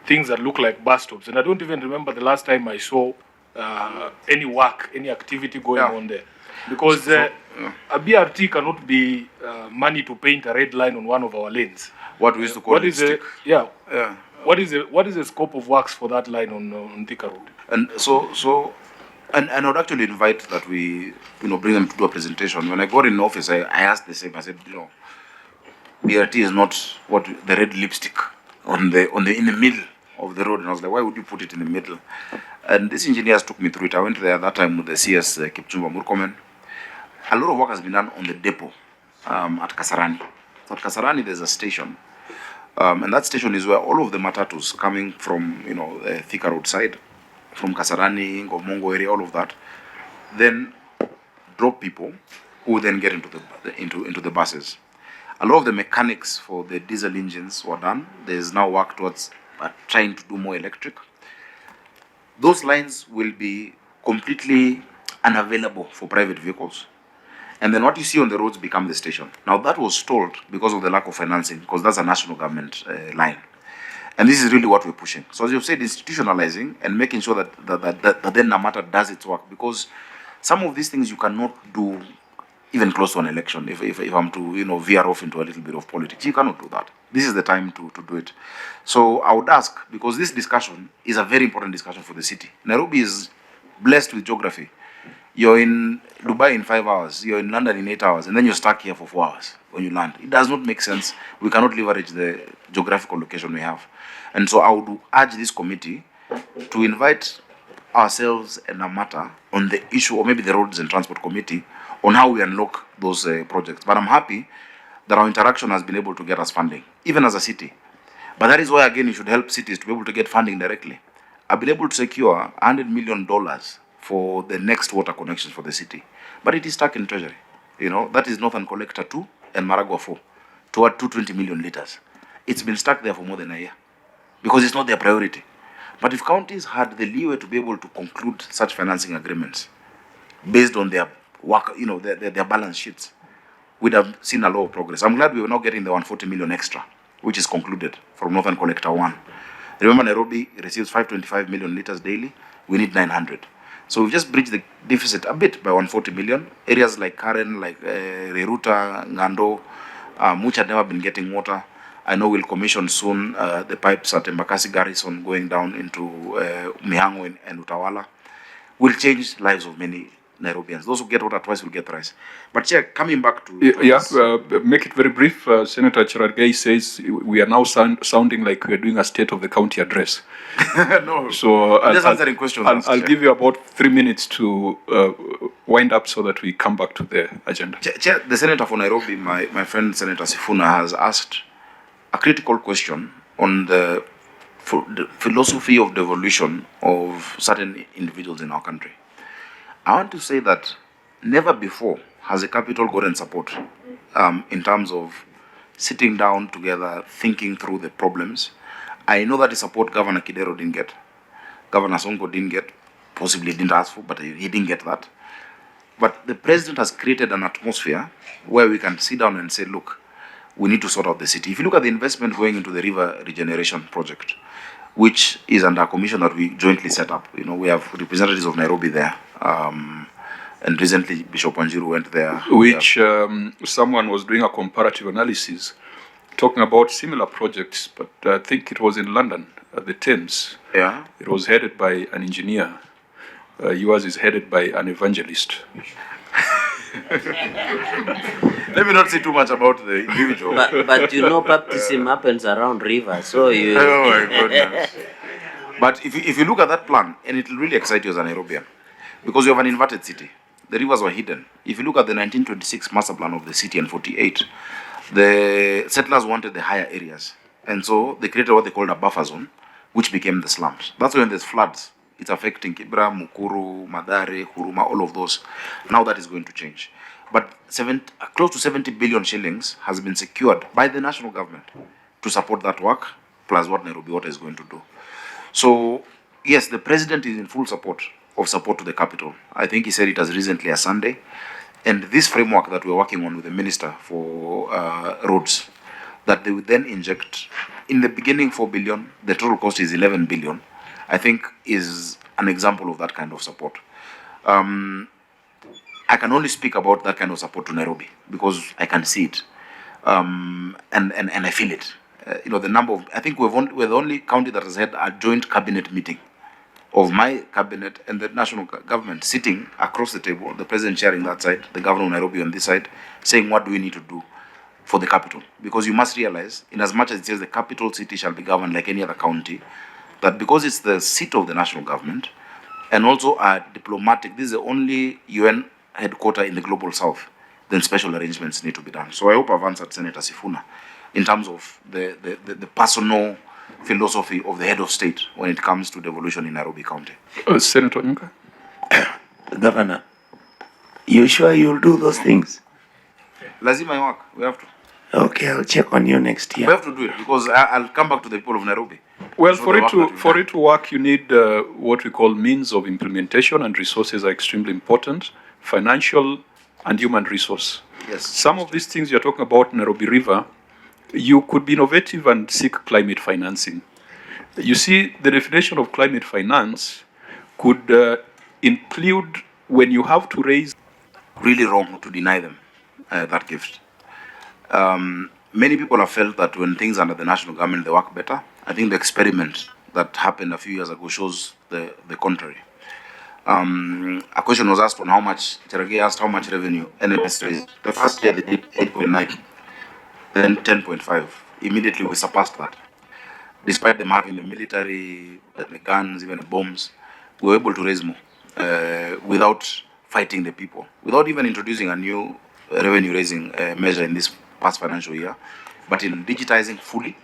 things that look like bus stops, and I don't even remember the last time I saw any work, any activity going on there. Because a BRT cannot be money to paint a red line on one of our lanes. What we used to call What it is stick. what is the scope of works for that line on Thika Road? And and I would actually invite that we, bring them to do a presentation. When I got in office, I asked the same. I said, BRT is not what the red lipstick in the middle of the road. And I was like, why would you put it in the middle? And these engineers took me through it. I went there that time with the CS Kipchumba Murkomen. A lot of work has been done on the depot at Kasarani. So at Kasarani, there's a station. And that station is where all of the matatus coming from, the Thika Road side, from Kasarani, Ngomongo area, all of that, then drop people who then get into the buses. A lot of the mechanics for the diesel engines were done. There's now work towards trying to do more electric. Those lines will be completely unavailable for private vehicles. And then what you see on the roads become the station. Now that was stalled because of the lack of financing, because that's a national government line. And this is really what we're pushing. So as you've said, institutionalizing and making sure that then Namata does its work, because some of these things you cannot do even close to an election. If I'm to veer off into a little bit of politics, you cannot do that. This is the time to do it. So I would ask, because this discussion is a very important discussion for the city. Nairobi is blessed with geography. You're in Dubai in 5 hours, you're in London in 8 hours, and then you're stuck here for 4 hours when you land. It does not make sense. We cannot leverage the geographical location we have. And so I would urge this committee to invite ourselves and Namata on the issue, or maybe the Roads and Transport Committee, on how we unlock those projects. But I'm happy that our interaction has been able to get us funding, even as a city. But that is why, again, you should help cities to be able to get funding directly. I've been able to secure $100 million for the next water connections for the city. But it is stuck in treasury. That is Northern Collector 2 and Maragua 4, toward 220 million liters. It's been stuck there for more than a year because it's not their priority. But if counties had the leeway to be able to conclude such financing agreements based on their work, their balance sheets, we'd have seen a lot of progress. I'm glad we were now getting the 140 million extra, which is concluded from Northern Collector 1. Remember, Nairobi receives 525 million liters daily. We need 900. So we've just bridged the deficit a bit by 140 million. Areas like Karen, like Reruta, Ngando, which had never been getting water. I know we'll commission soon the pipes at Embakasi Garrison going down into Mihango and Utawala. Will change lives of many Nairobians. Those who get water twice will get thrice. But Chair, coming back to... Make it very brief. Senator Cherargei says we are now sounding like we are doing a state of the county address. No, so I'm just answering questions. I'll give you about 3 minutes to wind up so that we come back to the agenda. Chair, the Senator for Nairobi, my friend Senator Sifuna, has asked a critical question on the philosophy of devolution of certain individuals in our country. I want to say that never before has the capital gotten support in terms of sitting down together, thinking through the problems. I know that the support Governor Kidero didn't get, Governor Sonko didn't get, possibly didn't ask for, but he didn't get that. But the president has created an atmosphere where we can sit down and say, look, we need to sort out the city. If you look at the investment going into the river regeneration project, which is under a commission that we jointly set up. We have representatives of Nairobi there. And recently Bishop Wanjiru went there. Which someone was doing a comparative analysis talking about similar projects, but I think it was in London, at the Thames. Yeah. It was headed by an engineer. Yours is headed by an evangelist. Let me not say too much about the individual. But baptism happens around rivers, so you... Oh my goodness. But if you look at that plan, and it will really excite you as a Nairobian, because you have an inverted city. the rivers were hidden. If you look at the 1926 master plan of the city and 48, the settlers wanted the higher areas. And so they created what they called a buffer zone, which became the slums. That's when there's floods. It's affecting Kibra, Mukuru, Madare, Huruma, all of those. Now that is going to change. But close to 70 billion shillings has been secured by the national government to support that work, plus what Nairobi Water is going to do. So, yes, the president is in full support to the capital. I think he said it as recently as Sunday. And this framework that we're working on with the minister for roads, that they would then inject, in the beginning 4 billion, the total cost is 11 billion, I think is an example of that kind of support. I can only speak about that kind of support to Nairobi because I can see it, and I feel it. The number of, I think we're the only county that has had a joint cabinet meeting of my cabinet and the national government sitting across the table, the president chairing that side, the governor of Nairobi on this side, saying what do we need to do for the capital. Because you must realize, in as much as it says the capital city shall be governed like any other county, that because it's the seat of the national government and also a diplomatic, this is the only UN headquarter in the global south, then special arrangements need to be done. So I hope I've answered Senator Sifuna in terms of the personal philosophy of the head of state when it comes to devolution in Nairobi County. Senator Nyuka? Governor, you sure you'll do those things? Lazima work. We have to. Okay, I'll check on you next year. We have to do it because I'll come back to the people of Nairobi. Well, for it to work, you need what we call means of implementation, and resources are extremely important, financial and human resource. Yes. Some of these things you're talking about, Nairobi River, you could be innovative and seek climate financing. You see, the definition of climate finance could include when you have to raise. Really wrong to deny them that gift. Many people have felt that when things are under the national government, they work better. I think the experiment that happened a few years ago shows the contrary. A question was asked on how much, Cherargei asked how much revenue NMS raised. The first year they did 8.9, then 10.5. Immediately we surpassed that. Despite them having the military, the guns, even the bombs, we were able to raise more without fighting the people, without even introducing a new revenue raising measure in this past financial year, but in digitizing fully.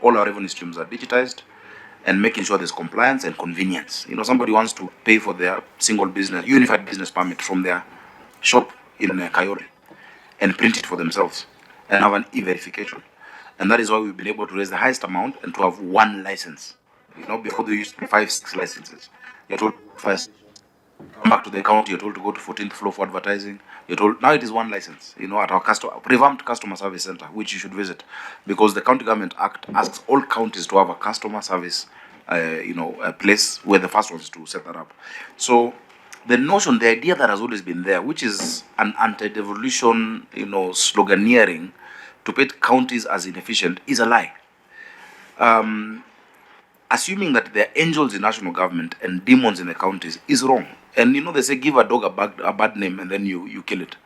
All our revenue streams are digitized and making sure there's compliance and convenience. Somebody wants to pay for their single business, unified business permit from their shop in Kayole and print it for themselves and have an e-verification. And that is why we've been able to raise the highest amount and to have one license. Before they used to be 5-6 licenses. You're told first, come back to the county, you're told to go to 14th floor for advertising. You're told, now it is one license, at our revamped customer service center, which you should visit. Because the County Government Act asks all counties to have a customer service, a place where the first ones to set that up. So the notion, the idea that has always been there, which is an anti-devolution, sloganeering to paint counties as inefficient, is a lie. Assuming that there are angels in national government and demons in the counties is wrong. And they say give a dog a bad name and then you kill it.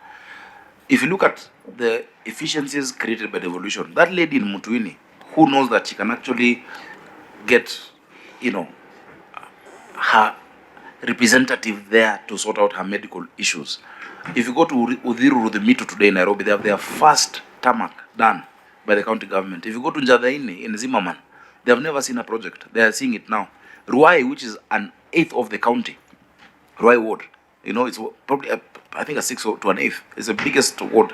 If you look at the efficiencies created by devolution, that lady in Mutuini, who knows that she can actually get, her representative there to sort out her medical issues. If you go to Udhiru Rudhimitu today in Nairobi, they have their first tarmac done by the county government. If you go to Njadaini in Zimmerman, they have never seen a project. They are seeing it now. Ruai, which is an eighth of the county, Ruai ward, it's probably, I think, a sixth to an eighth. It's the biggest ward.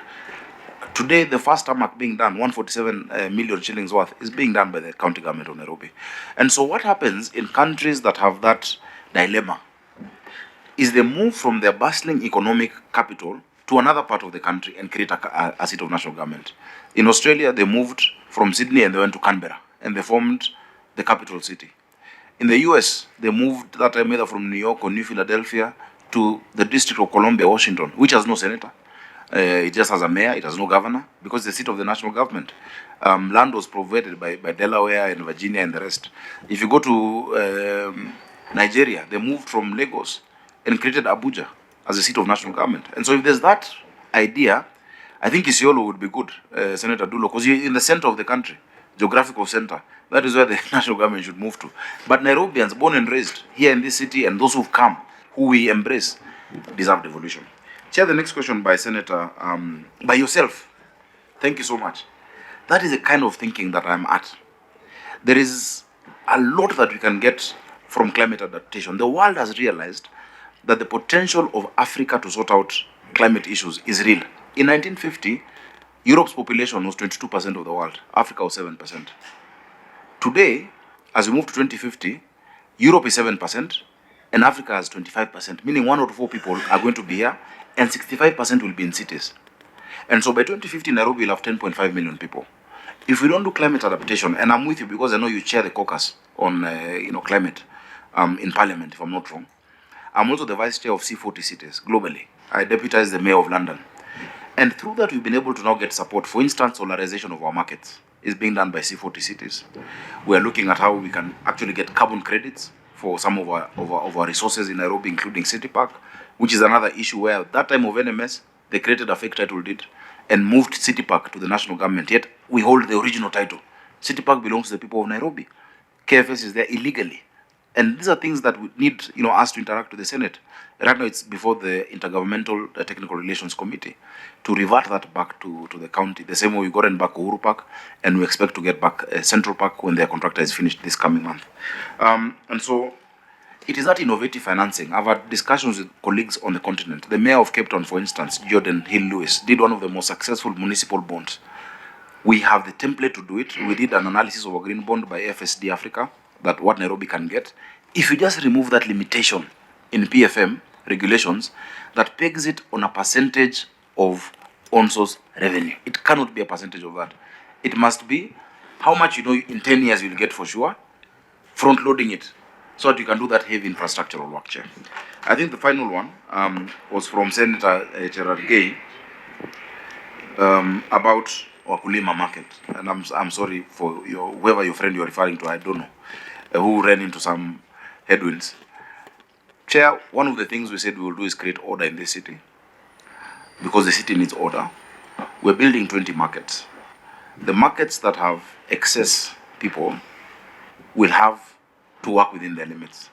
Today, the first tarmac being done, 147 million shillings worth, is being done by the county government of Nairobi. And so what happens in countries that have that dilemma is they move from their bustling economic capital to another part of the country and create a seat of national government. In Australia, they moved from Sydney and they went to Canberra and they formed the capital city. In the US, they moved that time either from New York or New Philadelphia to the District of Columbia, Washington, which has no senator. It just has a mayor, it has no governor, because it's the seat of the national government. Land was provided by Delaware and Virginia and the rest. If you go to Nigeria, they moved from Lagos and created Abuja as a seat of national government. And so if there's that idea, I think Isiolo would be good, Senator Dulo, because you're in the center of the country, geographical center. That is where the national government should move to. But Nairobians, born and raised here in this city, and those who've come, who we embrace, deserve devolution. Chair, the next question by Senator, by yourself. Thank you so much. That is the kind of thinking that I'm at. There is a lot that we can get from climate adaptation. The world has realized that the potential of Africa to sort out climate issues is real. In 1950, Europe's population was 22% of the world. Africa was 7%. Today, as we move to 2050, Europe is 7% and Africa has 25%, meaning 1 out of 4 people are going to be here and 65% will be in cities. And so by 2050, Nairobi will have 10.5 million people. If we don't do climate adaptation, and I'm with you because I know you chair the caucus on climate in Parliament, if I'm not wrong. I'm also the vice chair of C40 cities globally. I deputize the mayor of London. And through that, we've been able to now get support. For instance, solarization of our markets is being done by C40 cities. We're looking at how we can actually get carbon credits for some of our resources in Nairobi, including City Park, which is another issue where at that time of NMS, they created a fake title deed and moved City Park to the national government. Yet we hold the original title. City Park belongs to the people of Nairobi. KFS is there illegally. And these are things that we need, us to interact with the Senate. Right now, it's before the Intergovernmental Technical Relations Committee to revert that back to the county. The same way we got back Uhuru Park, and we expect to get back Central Park when their contractor is finished this coming month. And so, it is that innovative financing. I've had discussions with colleagues on the continent. The mayor of Cape Town, for instance, Jordan Hill-Lewis, did one of the most successful municipal bonds. We have the template to do it. We did an analysis of a green bond by FSD Africa, that what Nairobi can get. If you just remove that limitation in PFM regulations that pegs it on a percentage of on-source revenue, it cannot be a percentage of that. It must be how much in 10 years you'll get for sure, front-loading it, so that you can do that heavy infrastructural work, Chair. I think the final one was from Senator Gerard Gay about Wakulima market. And I'm sorry for whoever your friend you're referring to, I don't know, who ran into some headwinds. Chair, one of the things we said we will do is create order in this city, because the city needs order. We're building 20 markets. The markets that have excess people will have to work within their limits.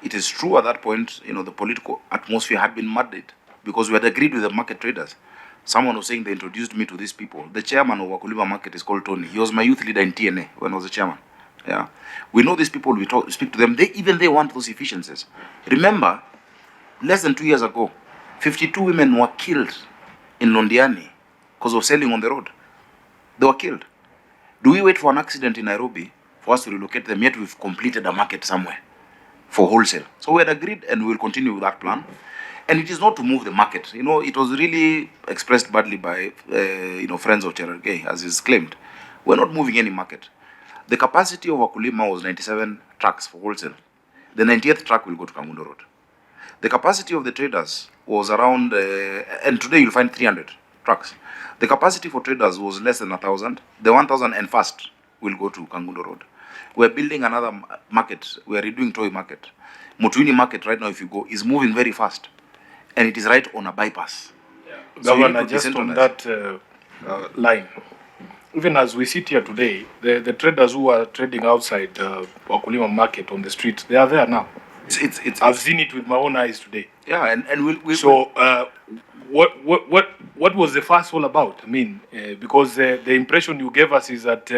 It is true at that point, the political atmosphere had been muddied because we had agreed with the market traders. Someone was saying they introduced me to these people. The chairman of Wakulima Market is called Tony. He was my youth leader in TNA when I was the chairman. Yeah, we know these people. We speak to them. They want those efficiencies. Remember, less than 2 years ago, 52 women were killed in Londiani because of selling on the road. They were killed. Do we wait for an accident in Nairobi for us to relocate them? Yet we've completed a market somewhere for wholesale. So we had agreed, and we will continue with that plan. And it is not to move the market. It was really expressed badly by friends of Gerard Gay, as is claimed. We're not moving any market. The capacity of Wakulima was 97 trucks for wholesale. The 90th truck will go to Kangundo Road. The capacity of the traders was around, and today you'll find 300 trucks. The capacity for traders was less than 1,000. The 1,000 and fast will go to Kangundo Road. We're building another market. We're redoing Toy Market. Mutuini Market right now, if you go, is moving very fast. And it is right on a bypass. Yeah. So Governor, just on that line, even as we sit here today, the traders who are trading outside Wakulima Market on the street, they are there now. I've seen it with my own eyes today. Yeah, and we'll so what was the fuss all about? I mean, because the impression you gave us is that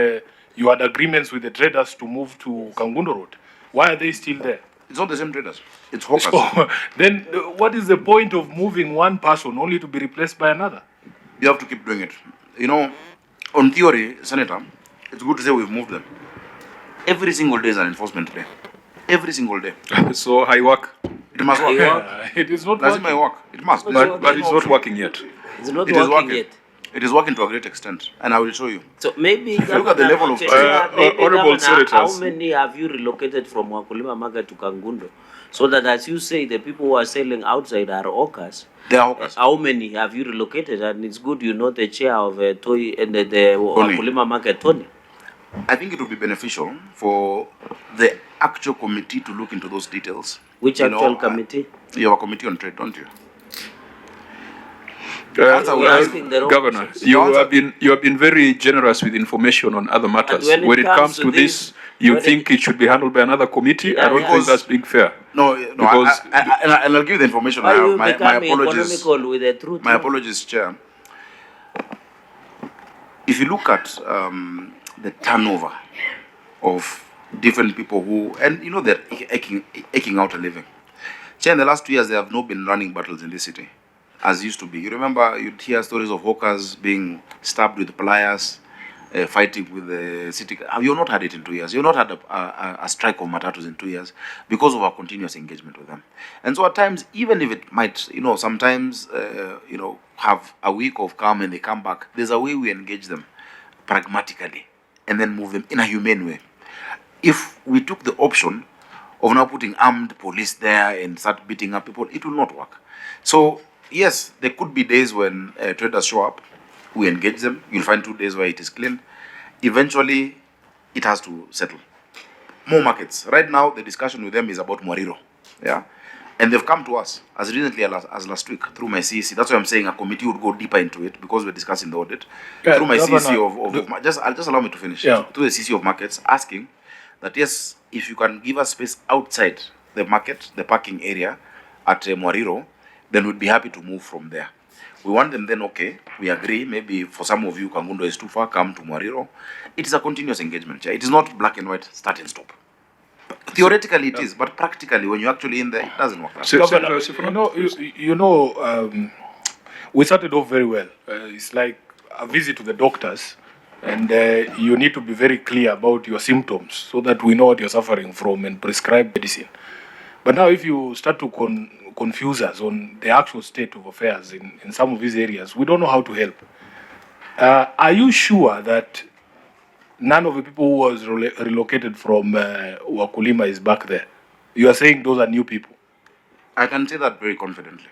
you had agreements with the traders to move to Kangundo Road. Why are they still there? It's not the same traders. It's hawkers. So then what is the point of moving one person only to be replaced by another? You have to keep doing it. On theory, Senator, it's good to say we've moved them. Every single day is an enforcement day. Every single day. So I work. It must work. Yeah, it is not Lazima working. work. It must. But it's not working yet. It's not It is working working. yet. It is working to a great extent, and I will show you. So maybe Look at the level of honorable senators. How many have you relocated from Wakulima Market to Kangundo? So that, as you say, the people who are selling outside are hawkers. They are hawkers. How many have you relocated? And it's good the chair of Toy and the Wakulima Market, Tony. I think it would be beneficial for the actual committee to look into those details. Which actual committee? You have a committee on trade, don't you? Governor, you have been very generous with information on other matters. when it When it comes comes to to this, You think it should be handled by another committee? Yeah, I don't yeah. think that's being fair. No, Because and I'll give you the information Why I have. you My become apologies. economical with the truth? My apologies, Chair. If you look at the turnover of different people who, and you know, they're aching out a living. Chair, in the last 2 years, there have not been running battles in this city, as used to be. You remember, you'd hear stories of hawkers being stabbed with pliers, fighting with the city. You've not had it in 2 years. You've not had a strike of matatus in 2 years because of our continuous engagement with them. And so at times, even if it might, you know, sometimes, you know, have a week of calm and they come back, there's a way we engage them pragmatically and then move them in a humane way. If we took the option of now putting armed police there and start beating up people, it will not work. So, yes, there could be days when traders show up, we engage them, you'll find 2 days where it is clean. Eventually, it has to settle. More markets. Right now, the discussion with them is about Mwariro. Yeah? And they've come to us as recently as last week through my CEC. That's why I'm saying a committee would go deeper into it because we're discussing the audit. Yeah, through my CEC Governor, just allow me to finish. Yeah. Through the CEC of markets, asking that yes, if you can give us space outside the market, the parking area at Mwariro, then we'd be happy to move from there. We want them then, okay, we agree, maybe for some of you, Kangundo is too far, come to Mwariro. It is a continuous engagement. It is not black and white, start and stop. Theoretically it is, but practically when you're actually in there, it doesn't work. Governor, we started off very well. It's like a visit to the doctors, and you need to be very clear about your symptoms so that we know what you're suffering from and prescribe medicine. But now if you start to confuse us on the actual state of affairs in some of these areas, we don't know how to help. Are you sure that none of the people who was relocated from Wakulima is back there? You are saying those are new people. I can say that very confidently.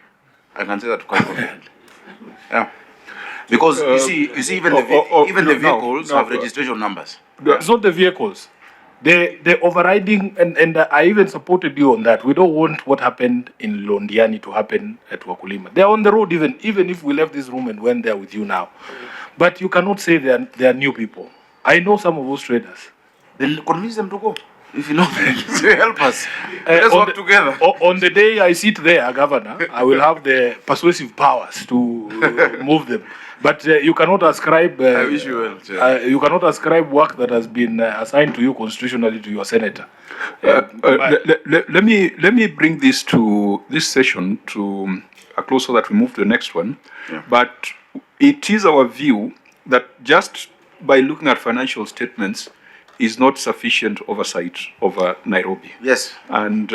I can say that quite confidently. Yeah. Because you see, even the vehicles have registration numbers. It's not the vehicles. The overriding, and I even supported you on that. We don't want what happened in Londiani to happen at Wakulima. They're on the road even if we left this room and went there with you now. But you cannot say they are new people. I know some of those traders. Then convince them to go. If you know, so help us. Let's work together. On the day I sit there, Governor, I will have the persuasive powers to move them. But you cannot ascribe. I wish you well. You cannot ascribe work that has been assigned to you constitutionally to your senator. let me bring this session to a close so that we move to the next one. Yeah. But it is our view that just by looking at financial statements is not sufficient oversight over Nairobi. Yes. And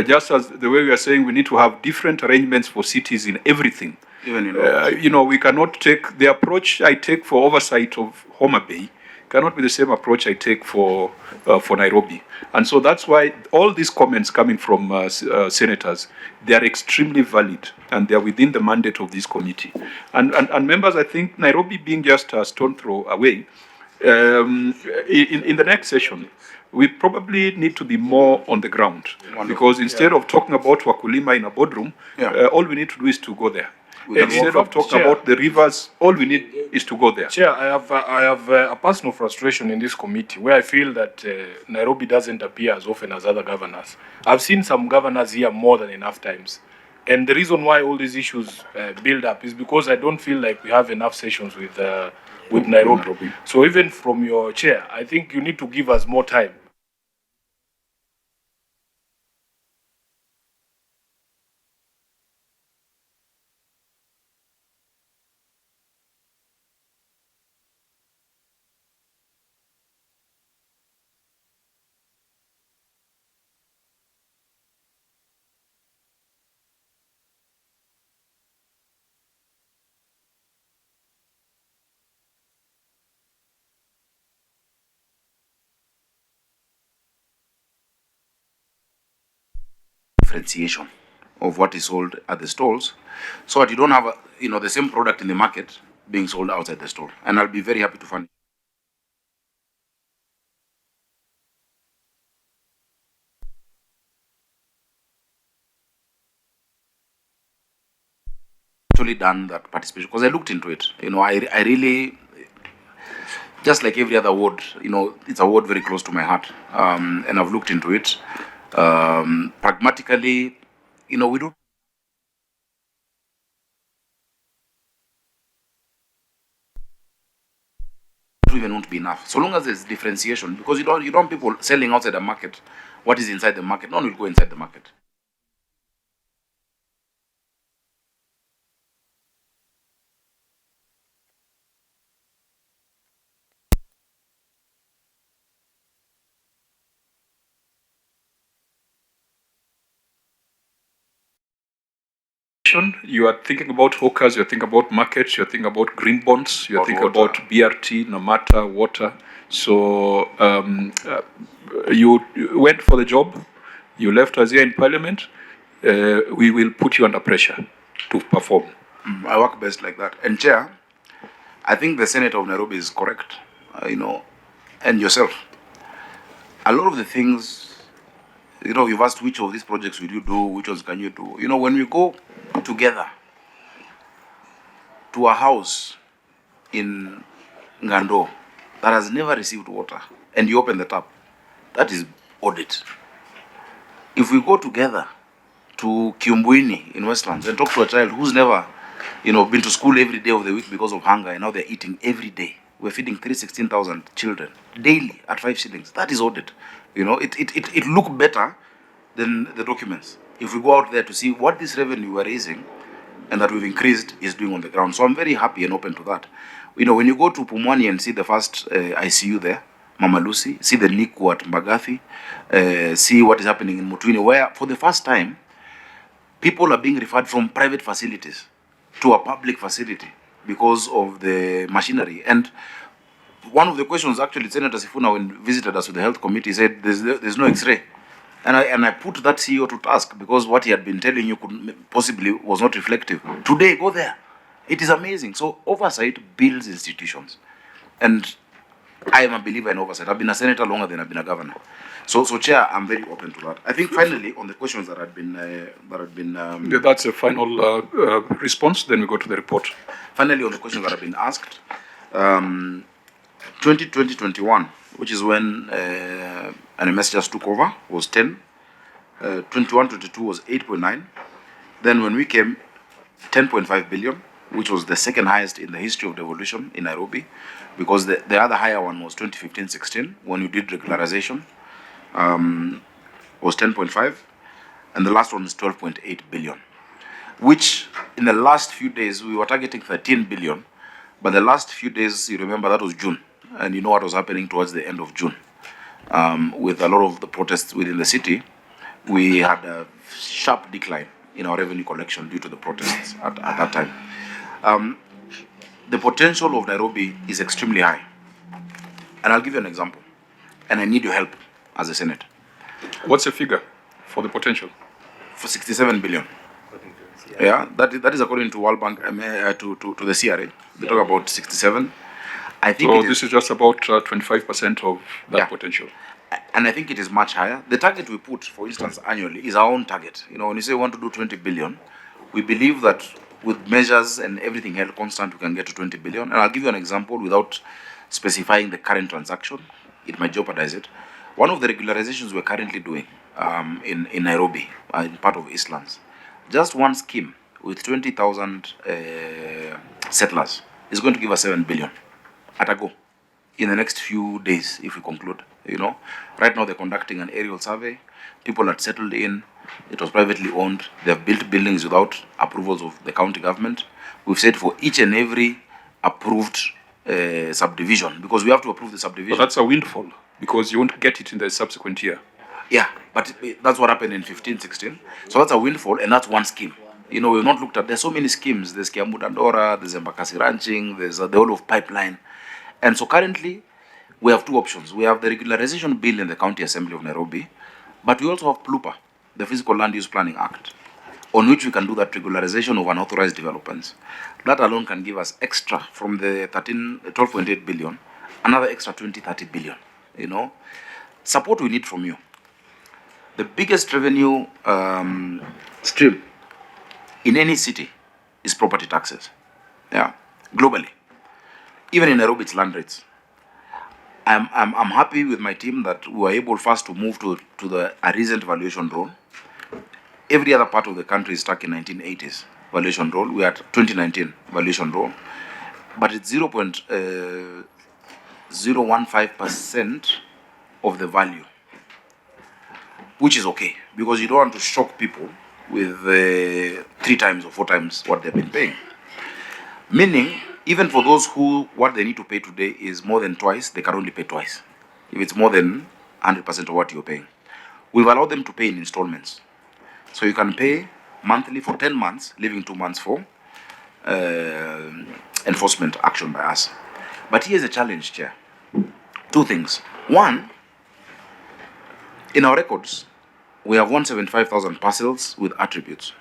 just as the way we are saying, we need to have different arrangements for cities in everything. Even in we cannot take the approach I take for oversight of Homa Bay cannot be the same approach I take for Nairobi. And so that's why all these comments coming from senators, they are extremely valid and they are within the mandate of this committee. And members, I think Nairobi being just a stone throw away, in the next session, we probably need to be more on the ground. Wonderful. Because instead of talking about Wakulima in a boardroom, all we need to do is to go there. Instead of talking about the rivers, all we need is to go there. Chair, I have a personal frustration in this committee where I feel that Nairobi doesn't appear as often as other governors. I've seen some governors here more than enough times. And the reason why all these issues build up is because I don't feel like we have enough sessions with Nairobi. So even from your chair, I think you need to give us more time. differentiation of what is sold at the stalls, so that you don't have the same product in the market being sold outside the store. And I'll be very happy to fund. Actually done that participation because I looked into it. I really, just like every other ward, it's a ward very close to my heart, and I've looked into it. Pragmatically, we don't even want to be enough. So long as there's differentiation, because you don't want people selling outside the market what is inside the market. No one will go inside the market. You are thinking about hawkers, you're thinking about markets, you're thinking about green bonds, you're thinking about BRT, no matter water. So you went for the job, you left us here in Parliament. We will put you under pressure to perform. I work best like that. And Chair, I think the Senator of Nairobi is correct, and yourself. A lot of the things, you've asked which of these projects will you do, which ones can you do. When we go together to a house in Ngando that has never received water and you open the tap, that is audit. If we go together to Kiumbuini in Westlands and talk to a child who's never, been to school every day of the week because of hunger, and now they're eating every day. We're feeding 316,000 children daily at 5 shillings. That is audit. It look better than the documents. If we go out there to see what this revenue we're raising and that we've increased is doing on the ground. So I'm very happy and open to that. When you go to Pumwani and see the first ICU there, Mama Lucy, see the NICU at Mbagathi, see what is happening in Mutwini, where for the first time, people are being referred from private facilities to a public facility because of the machinery. And one of the questions, actually, Senator Sifuna, when visited us with the health committee, said there's no X-ray. And I put that CEO to task because what he had been telling you possibly was not reflective. Today, go there. It is amazing. So oversight builds institutions. And I am a believer in oversight. I've been a senator longer than I've been a governor. So Chair, I'm very open to that. I think finally, on the questions that had been... That's a final response, then we go to the report. Finally, on the questions that have been asked, 2020-21, which is when NMS just took over, was 10. 21-22 was 8.9. Then when we came, 10.5 billion, which was the second highest in the history of devolution in Nairobi, because the other higher one was 2015-16, when we did regularization, was 10.5, and the last one is 12.8 billion, which in the last few days, we were targeting 13 billion, but the last few days, you remember, that was June, and you know what was happening towards the end of June. With a lot of the protests within the city, we had a sharp decline in our revenue collection due to the protests at that time. The potential of Nairobi is extremely high. And I'll give you an example. And I need your help as a Senate. What's the figure for the potential? For 67 billion. Yeah, that is according to World Bank, to the CRA. They talk about 67. I think so this is just about 25% of that potential. And I think it is much higher. The target we put, for instance, annually is our own target. When you say we want to do 20 billion, we believe that with measures and everything held constant, we can get to 20 billion. And I'll give you an example without specifying the current transaction. It might jeopardize it. One of the regularizations we're currently doing in Nairobi, in part of Eastlands, just one scheme with 20,000 settlers is going to give us 7 billion at a go in the next few days if we conclude. Right now they're conducting an aerial survey. People had settled in. It was privately owned. They have built buildings without approvals of the county government. We've said for each and every approved subdivision, because we have to approve the subdivision. But that's a windfall, because you won't get it in the subsequent year. Yeah, but that's what happened in 15-16. So that's a windfall, and that's one scheme. We've not looked at, there's so many schemes. There's Kiambu Dandora, there's Embakasi Ranching, there's the whole of pipeline. And so currently, we have two options. We have the regularization bill in the County Assembly of Nairobi, but we also have PLUPA, the Physical Land Use Planning Act, on which we can do that regularization of unauthorized developments. That alone can give us extra from the 12.8 billion, another extra 20-30 billion. Support we need from you. The biggest revenue stream in any city is property taxes. Yeah, globally. Even in Nairobi, it's land rates. I'm happy with my team that we were able first to move to a recent valuation role. Every other part of the country is stuck in 1980s valuation role. We are at 2019 valuation role, but it's 0.015% of the value, which is okay because you don't want to shock people with 3 times or 4 times what they've been paying. Meaning, even for those who what they need to pay today is more than twice, they can only pay twice. If it's more than 100% of what you're paying, we've allowed them to pay in installments. So you can pay monthly for 10 months, leaving 2 months for enforcement action by us. But here's a challenge, Chair. 2 things. One, in our records, we have 175,000 parcels with attributes.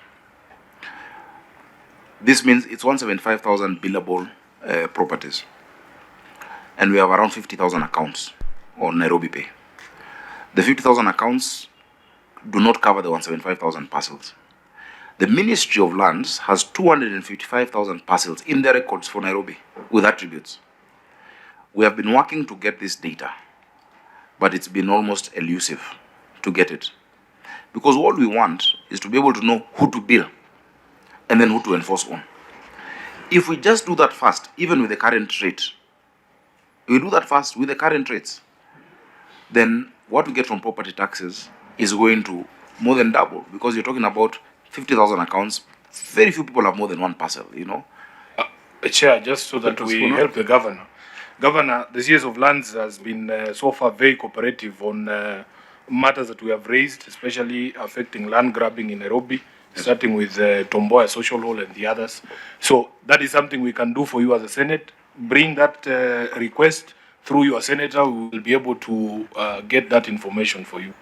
This means it's 175,000 billable properties. And we have around 50,000 accounts on Nairobi Pay. The 50,000 accounts do not cover the 175,000 parcels. The Ministry of Lands has 255,000 parcels in their records for Nairobi with attributes. We have been working to get this data, but it's been almost elusive to get it. Because all we want is to be able to know who to bill and then who to enforce on. If we just do that fast, even with the current rate, then what we get from property taxes is going to more than double, because you're talking about 50,000 accounts. Very few people have more than one parcel, you know. Chair, just so that we help the governor. Governor, the CS of Lands has been so far very cooperative on matters that we have raised, especially affecting land grabbing in Nairobi, starting with Tomboya Social Hall and the others. So that is something we can do for you as a Senate. Bring that request through your senator. We will be able to get that information for you.